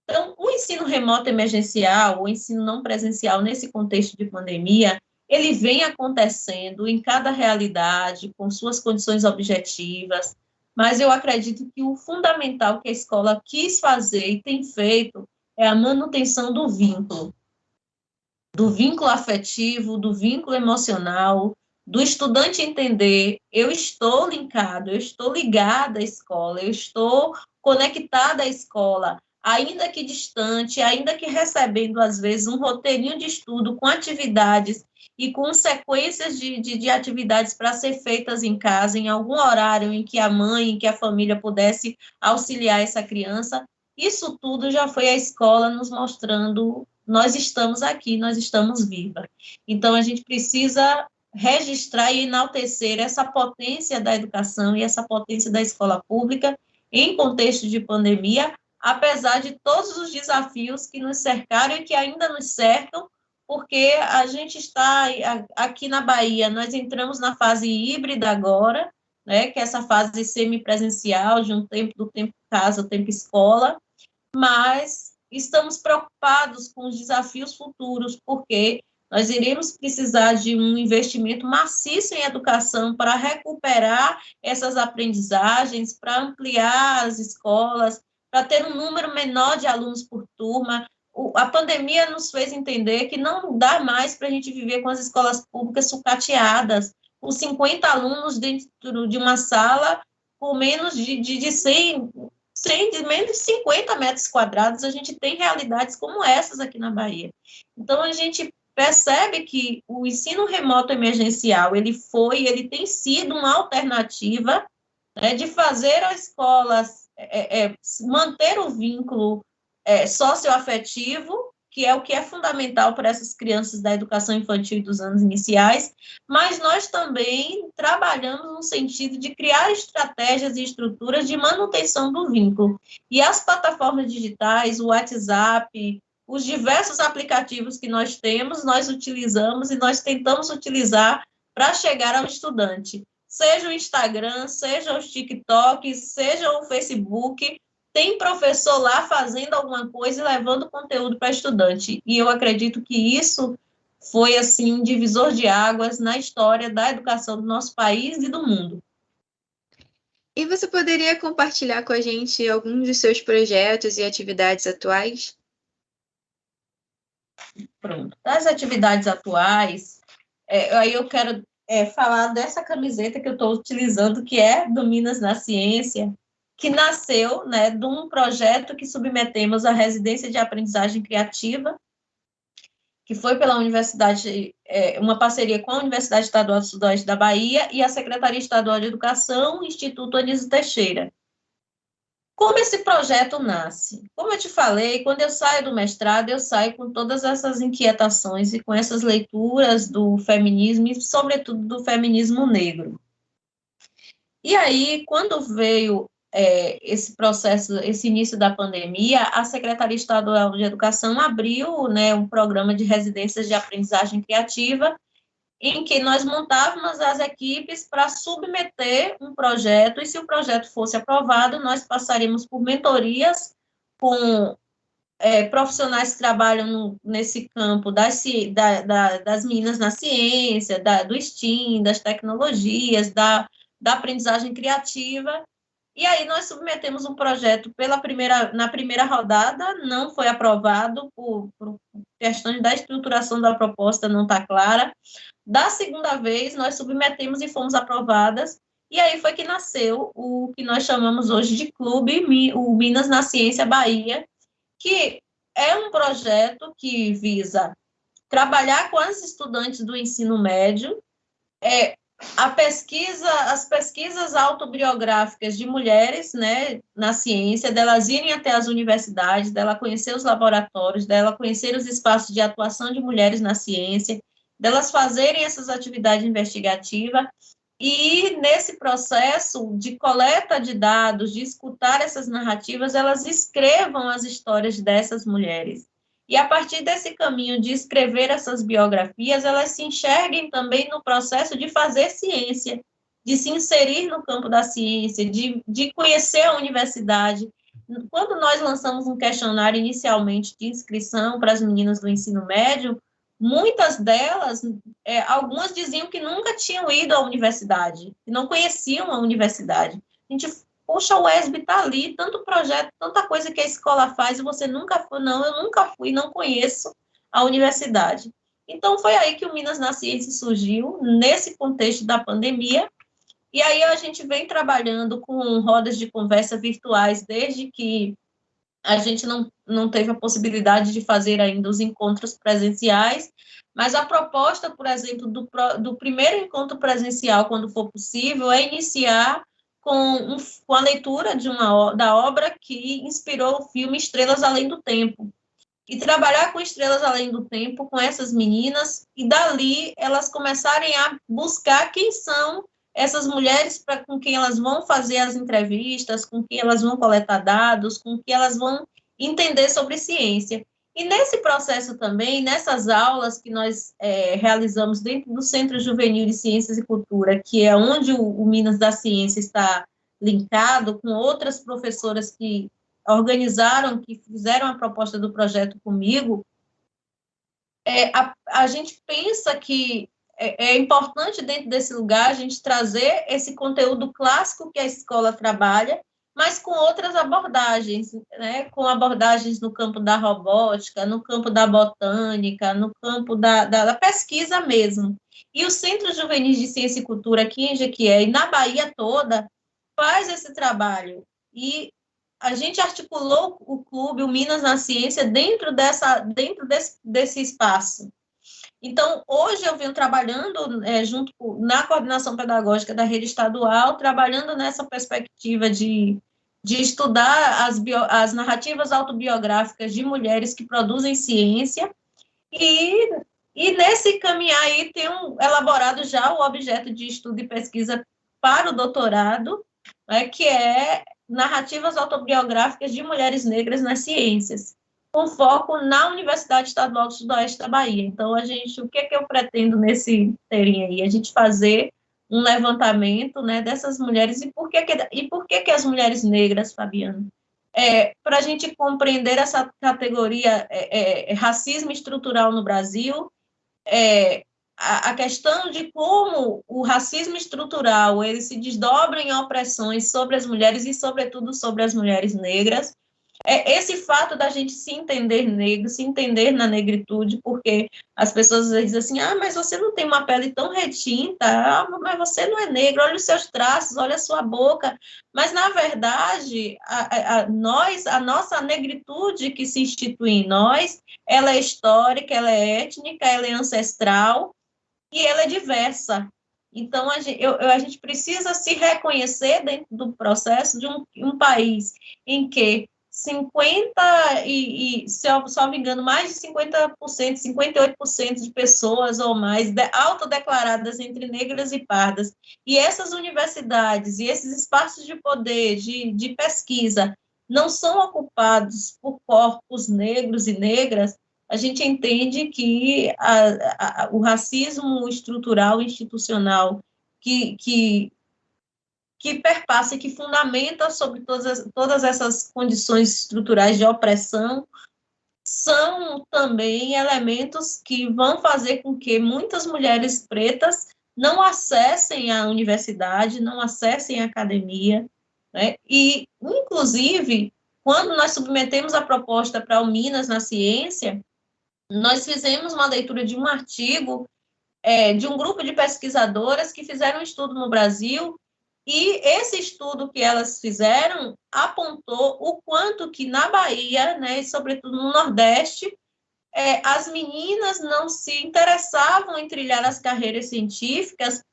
Então, o ensino remoto emergencial, o ensino não presencial nesse contexto de pandemia, ele vem acontecendo em cada realidade, com suas condições objetivas, mas eu acredito que o fundamental que a escola quis fazer e tem feito é a manutenção do vínculo afetivo, do vínculo emocional, do estudante entender, eu estou linkado, eu estou ligada à escola, eu estou conectada à escola, ainda que distante, ainda que recebendo, às vezes, um roteirinho de estudo com atividades e com sequências de atividades para ser feitas em casa, em algum horário em que a mãe, em que a família pudesse auxiliar essa criança. Isso tudo já foi a escola nos mostrando, nós estamos aqui, nós estamos vivas. Então, a gente precisa registrar e enaltecer essa potência da educação e essa potência da escola pública em contexto de pandemia, apesar de todos os desafios que nos cercaram e que ainda nos cercam, porque a gente está aqui na Bahia, nós entramos na fase híbrida agora, né, que é essa fase semipresencial, de do tempo casa, tempo escola, mas estamos preocupados com os desafios futuros, porque nós iremos precisar de um investimento maciço em educação para recuperar essas aprendizagens, para ampliar as escolas, para ter um número menor de alunos por turma. A pandemia nos fez entender que não dá mais para a gente viver com as escolas públicas sucateadas, com 50 alunos dentro de uma sala, com menos de 100, de menos de 50 metros quadrados. A gente tem realidades como essas aqui na Bahia. Então, a gente percebe que o ensino remoto emergencial, ele tem sido uma alternativa, né, de fazer as escolas manter o vínculo socioafetivo, que é o que é fundamental para essas crianças da educação infantil e dos anos iniciais, mas nós também trabalhamos no sentido de criar estratégias e estruturas de manutenção do vínculo. E as plataformas digitais, o WhatsApp, os diversos aplicativos que nós temos, nós utilizamos e nós tentamos utilizar para chegar ao estudante. Seja o Instagram, seja o TikTok, seja o Facebook, tem professor lá fazendo alguma coisa e levando conteúdo para estudante. E eu acredito que isso foi, assim, um divisor de águas na história da educação do nosso país e do mundo. E você poderia compartilhar com a gente alguns dos seus projetos e atividades atuais? Pronto. Das atividades atuais, aí eu quero falar dessa camiseta que eu estou utilizando, que é do Minas na Ciência, que nasceu, né, de um projeto que submetemos à Residência de Aprendizagem Criativa, que foi pela Universidade, uma parceria com a Universidade Estadual do Sudoeste da Bahia e a Secretaria Estadual de Educação, Instituto Anísio Teixeira. Como esse projeto nasce? Como eu te falei, quando eu saio do mestrado, eu saio com todas essas inquietações e com essas leituras do feminismo, e sobretudo do feminismo negro. E aí, quando veio esse processo, esse início da pandemia, a Secretaria Estadual de Educação abriu, né, um programa de residências de aprendizagem criativa, em que nós montávamos as equipes para submeter um projeto, e se o projeto fosse aprovado, nós passaríamos por mentorias com profissionais que trabalham nesse campo das meninas na ciência, do STEAM, das tecnologias, da aprendizagem criativa. E aí nós submetemos um projeto na primeira rodada, não foi aprovado por questões da estruturação da proposta não está clara. Da segunda vez, nós submetemos e fomos aprovadas, e aí foi que nasceu o que nós chamamos hoje de Clube, o Minas na Ciência Bahia, que é um projeto que visa trabalhar com as estudantes do ensino médio, as pesquisas autobiográficas de mulheres, né, na ciência, delas irem até as universidades, dela conhecer os laboratórios, dela conhecer os espaços de atuação de mulheres na ciência, delas fazerem essas atividades investigativas, e nesse processo de coleta de dados, de escutar essas narrativas, elas escrevam as histórias dessas mulheres. E a partir desse caminho de escrever essas biografias, elas se enxerguem também no processo de fazer ciência, de se inserir no campo da ciência, de conhecer a universidade. Quando nós lançamos um questionário inicialmente de inscrição para as meninas do ensino médio, muitas delas, algumas diziam que nunca tinham ido à universidade, que não conheciam a universidade. A gente, poxa, o UESB está ali, tanto projeto, tanta coisa que a escola faz, e você nunca foi. Não, eu nunca fui, não conheço a universidade. Então, foi aí que o Minas na Ciência surgiu, nesse contexto da pandemia, e aí a gente vem trabalhando com rodas de conversa virtuais, desde que a gente não teve a possibilidade de fazer ainda os encontros presenciais, mas a proposta, por exemplo, do primeiro encontro presencial, quando for possível, é iniciar com a leitura da obra que inspirou o filme Estrelas Além do Tempo, e trabalhar com Estrelas Além do Tempo com essas meninas, e dali elas começarem a buscar quem são essas mulheres com quem elas vão fazer as entrevistas, com quem elas vão coletar dados, com quem elas vão entender sobre ciência. E nesse processo também, nessas aulas que nós realizamos dentro do Centro Juvenil de Ciências e Cultura, que é onde o Minas da Ciência está linkado com outras professoras que organizaram, que fizeram a proposta do projeto comigo, a gente pensa que é importante, dentro desse lugar, a gente trazer esse conteúdo clássico que a escola trabalha, mas com outras abordagens, né? Com abordagens no campo da robótica, no campo da botânica, no campo da pesquisa mesmo. E o Centro Juvenil de Ciência e Cultura aqui em Jequié e na Bahia toda faz esse trabalho. E a gente articulou o clube, o Minas na Ciência, dentro desse espaço. Então, hoje eu venho trabalhando junto na coordenação pedagógica da rede estadual, trabalhando nessa perspectiva de estudar as narrativas autobiográficas de mulheres que produzem ciência, e nesse caminhar aí tem elaborado já o objeto de estudo e pesquisa para o doutorado, que é narrativas autobiográficas de mulheres negras nas ciências, com foco na Universidade Estadual do Sudoeste da Bahia. Então, o que eu pretendo nesse inteirinho aí? A gente fazer um levantamento, né, dessas mulheres, e por que as mulheres negras, Fabiana? Para a gente compreender essa categoria racismo estrutural no Brasil, a questão de como o racismo estrutural ele se desdobra em opressões sobre as mulheres e, sobretudo, sobre as mulheres negras. Esse fato da gente se entender negro, se entender na negritude, porque as pessoas às vezes dizem assim, mas você não tem uma pele tão retinta, mas você não é negro, olha os seus traços, olha a sua boca, mas na verdade, a nossa negritude que se institui em nós, ela é histórica, ela é étnica, ela é ancestral e ela é diversa. Então, a gente precisa se reconhecer dentro do processo de um país em que 50 se eu não me engano, mais de 50%, 58% de pessoas ou mais autodeclaradas entre negras e pardas. E essas universidades e esses espaços de poder, de pesquisa, não são ocupados por corpos negros e negras. A gente entende que o racismo estrutural, institucional, que perpassa e que fundamenta sobre todas essas condições estruturais de opressão, são também elementos que vão fazer com que muitas mulheres pretas não acessem a universidade, não acessem a academia, né? E, inclusive, quando nós submetemos a proposta para o Minas na Ciência, nós fizemos uma leitura de um artigo de um grupo de pesquisadoras que fizeram um estudo no Brasil. E esse estudo que elas fizeram apontou o quanto que na Bahia, né, e sobretudo no Nordeste, as meninas não se interessavam em trilhar as carreiras científicas,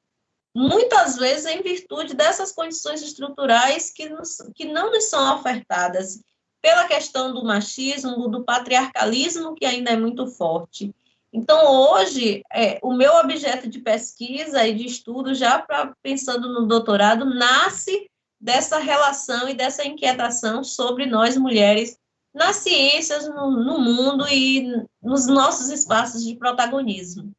muitas vezes em virtude dessas condições estruturais que não nos são ofertadas, pela questão do machismo, do patriarcalismo, que ainda é muito forte. Então, hoje, o meu objeto de pesquisa e de estudo, já pensando no doutorado, nasce dessa relação e dessa inquietação sobre nós, mulheres, nas ciências, no mundo e nos nossos espaços de protagonismo.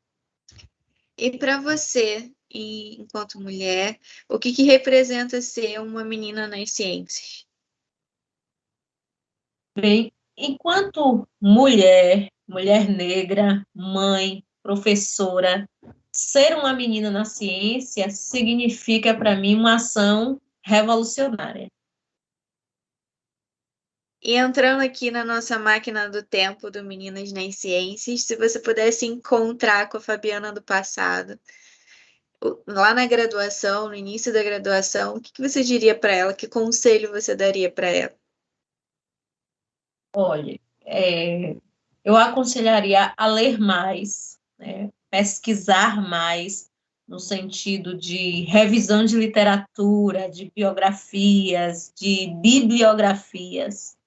E para você, enquanto mulher, o que representa ser uma menina nas ciências? Bem, enquanto mulher negra, mãe, professora, ser uma menina na ciência significa para mim uma ação revolucionária. E entrando aqui na nossa máquina do tempo do Meninas nas Ciências, se você pudesse encontrar com a Fabiana do passado, lá na graduação, no início da graduação, o que você diria para ela? Que conselho você daria para ela? Olha, eu aconselharia a ler mais, né, pesquisar mais, no sentido de revisão de literatura, de biografias, de bibliografias.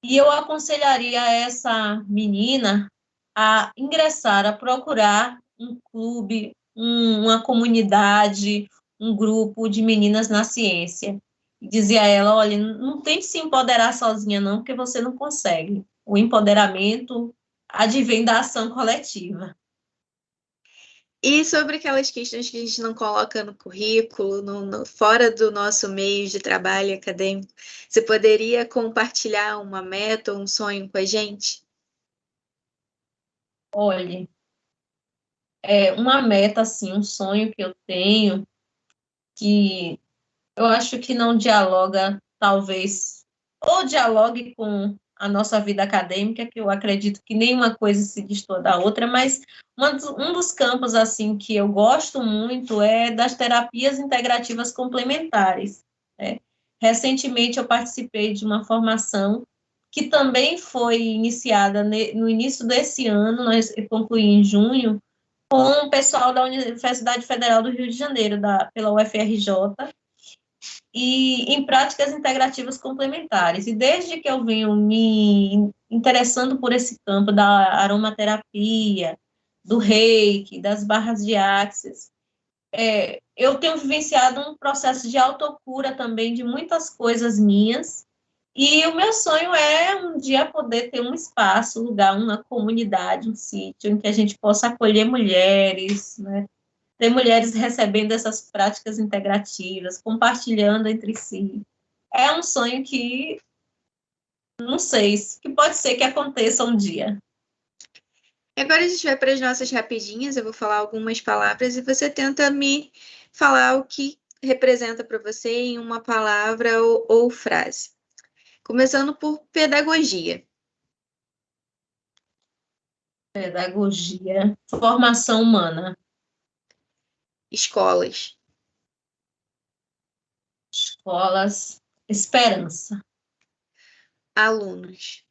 E eu aconselharia essa menina a ingressar, a procurar um clube, uma comunidade, um grupo de meninas na ciência. E dizia a ela, olha, não tente se empoderar sozinha não, porque você não consegue. O empoderamento advém da ação coletiva. E sobre aquelas questões que a gente não coloca no currículo, fora do nosso meio de trabalho acadêmico, você poderia compartilhar uma meta ou um sonho com a gente? Olha, uma meta, assim, um sonho que eu tenho, que eu acho que não dialoga, talvez, ou dialogue com a nossa vida acadêmica, que eu acredito que nenhuma coisa se distorce da outra, mas um dos campos, assim, que eu gosto muito é das terapias integrativas complementares, né? Recentemente eu participei de uma formação que também foi iniciada no início desse ano, eu concluí em junho, com o pessoal da Universidade Federal do Rio de Janeiro, pela UFRJ, e em práticas integrativas complementares. E desde que eu venho me interessando por esse campo da aromaterapia, do reiki, das barras de axis, eu tenho vivenciado um processo de autocura também de muitas coisas minhas, e o meu sonho é um dia poder ter um espaço, um lugar, uma comunidade, um sítio em que a gente possa acolher mulheres, né? Ter mulheres recebendo essas práticas integrativas, compartilhando entre si. É um sonho que, não sei, que pode ser que aconteça um dia. Agora a gente vai para as nossas rapidinhas, eu vou falar algumas palavras e você tenta me falar o que representa para você em uma palavra ou frase. Começando por pedagogia. Pedagogia, formação humana, Escolas. escolas, esperança, Alunos.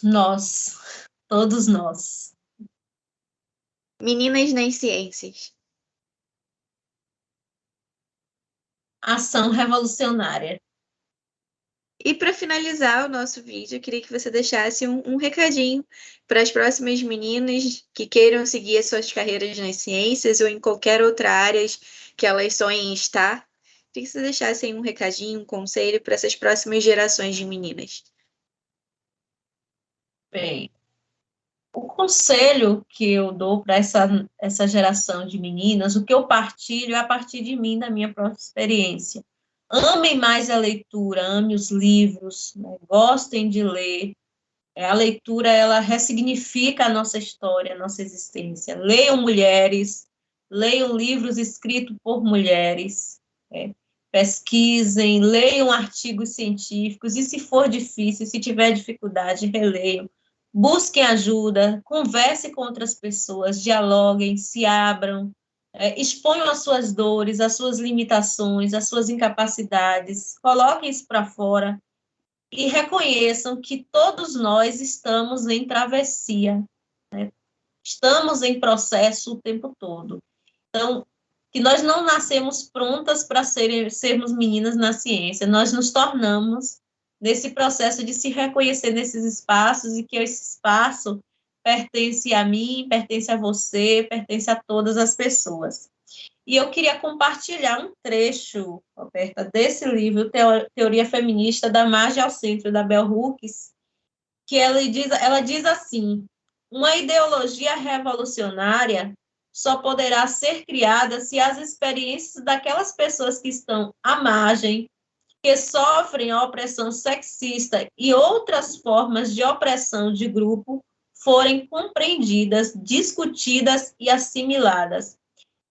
nós, todos nós. Meninas nas ciências. Ação revolucionária. E para finalizar o nosso vídeo, eu queria que você deixasse um recadinho para as próximas meninas que queiram seguir as suas carreiras nas ciências ou em qualquer outra área que elas sonhem estar. Queria que você deixasse aí um recadinho, um conselho para essas próximas gerações de meninas. Bem, o conselho que eu dou para essa geração de meninas, o que eu partilho é a partir de mim, da minha própria experiência. Amem mais a leitura, amem os livros, né? Gostem de ler. A leitura, ela ressignifica a nossa história, a nossa existência. Leiam mulheres, leiam livros escritos por mulheres, né? Pesquisem, leiam artigos científicos, e se for difícil, se tiver dificuldade, releiam. Busquem ajuda, converse com outras pessoas, dialoguem, se abram, exponham as suas dores, as suas limitações, as suas incapacidades, coloquem isso para fora e reconheçam que todos nós estamos em travessia, né? Estamos em processo o tempo todo. Então, que nós não nascemos prontas para sermos meninas na ciência, nós nos tornamos nesse processo de se reconhecer nesses espaços, e que esse espaço pertence a mim, pertence a você, pertence a todas as pessoas. E eu queria compartilhar um trecho, Roberta, desse livro, Teoria Feminista, da Margem ao Centro, da Bell Hooks, que ela diz assim: uma ideologia revolucionária só poderá ser criada se as experiências daquelas pessoas que estão à margem, que sofrem a opressão sexista e outras formas de opressão de grupo, forem compreendidas, discutidas e assimiladas.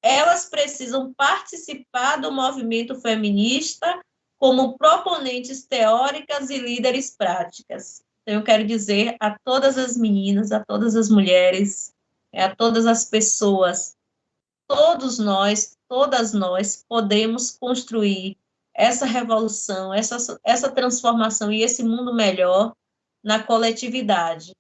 Elas precisam participar do movimento feminista como proponentes teóricas e líderes práticas. Então, eu quero dizer a todas as meninas, a todas as mulheres, a todas as pessoas, todos nós, todas nós podemos construir essa revolução, essa transformação e esse mundo melhor na coletividade.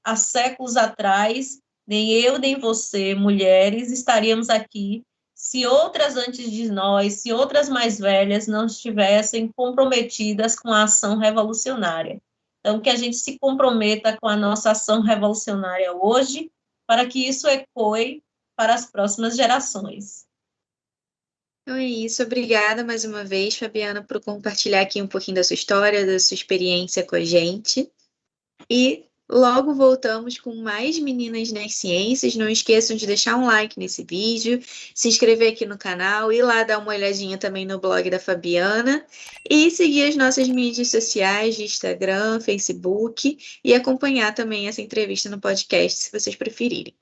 Há séculos atrás, nem eu nem você, mulheres, estaríamos aqui se outras antes de nós, se outras mais velhas não estivessem comprometidas com a ação revolucionária. Então, que a gente se comprometa com a nossa ação revolucionária hoje, para que isso ecoe para as próximas gerações. Então é isso, obrigada mais uma vez, Fabiana, por compartilhar aqui um pouquinho da sua história, da sua experiência com a gente. E logo voltamos com mais Meninas nas Ciências. Não esqueçam de deixar um like nesse vídeo, se inscrever aqui no canal, ir lá dar uma olhadinha também no blog da Fabiana e seguir as nossas mídias sociais de Instagram, Facebook e acompanhar também essa entrevista no podcast, se vocês preferirem.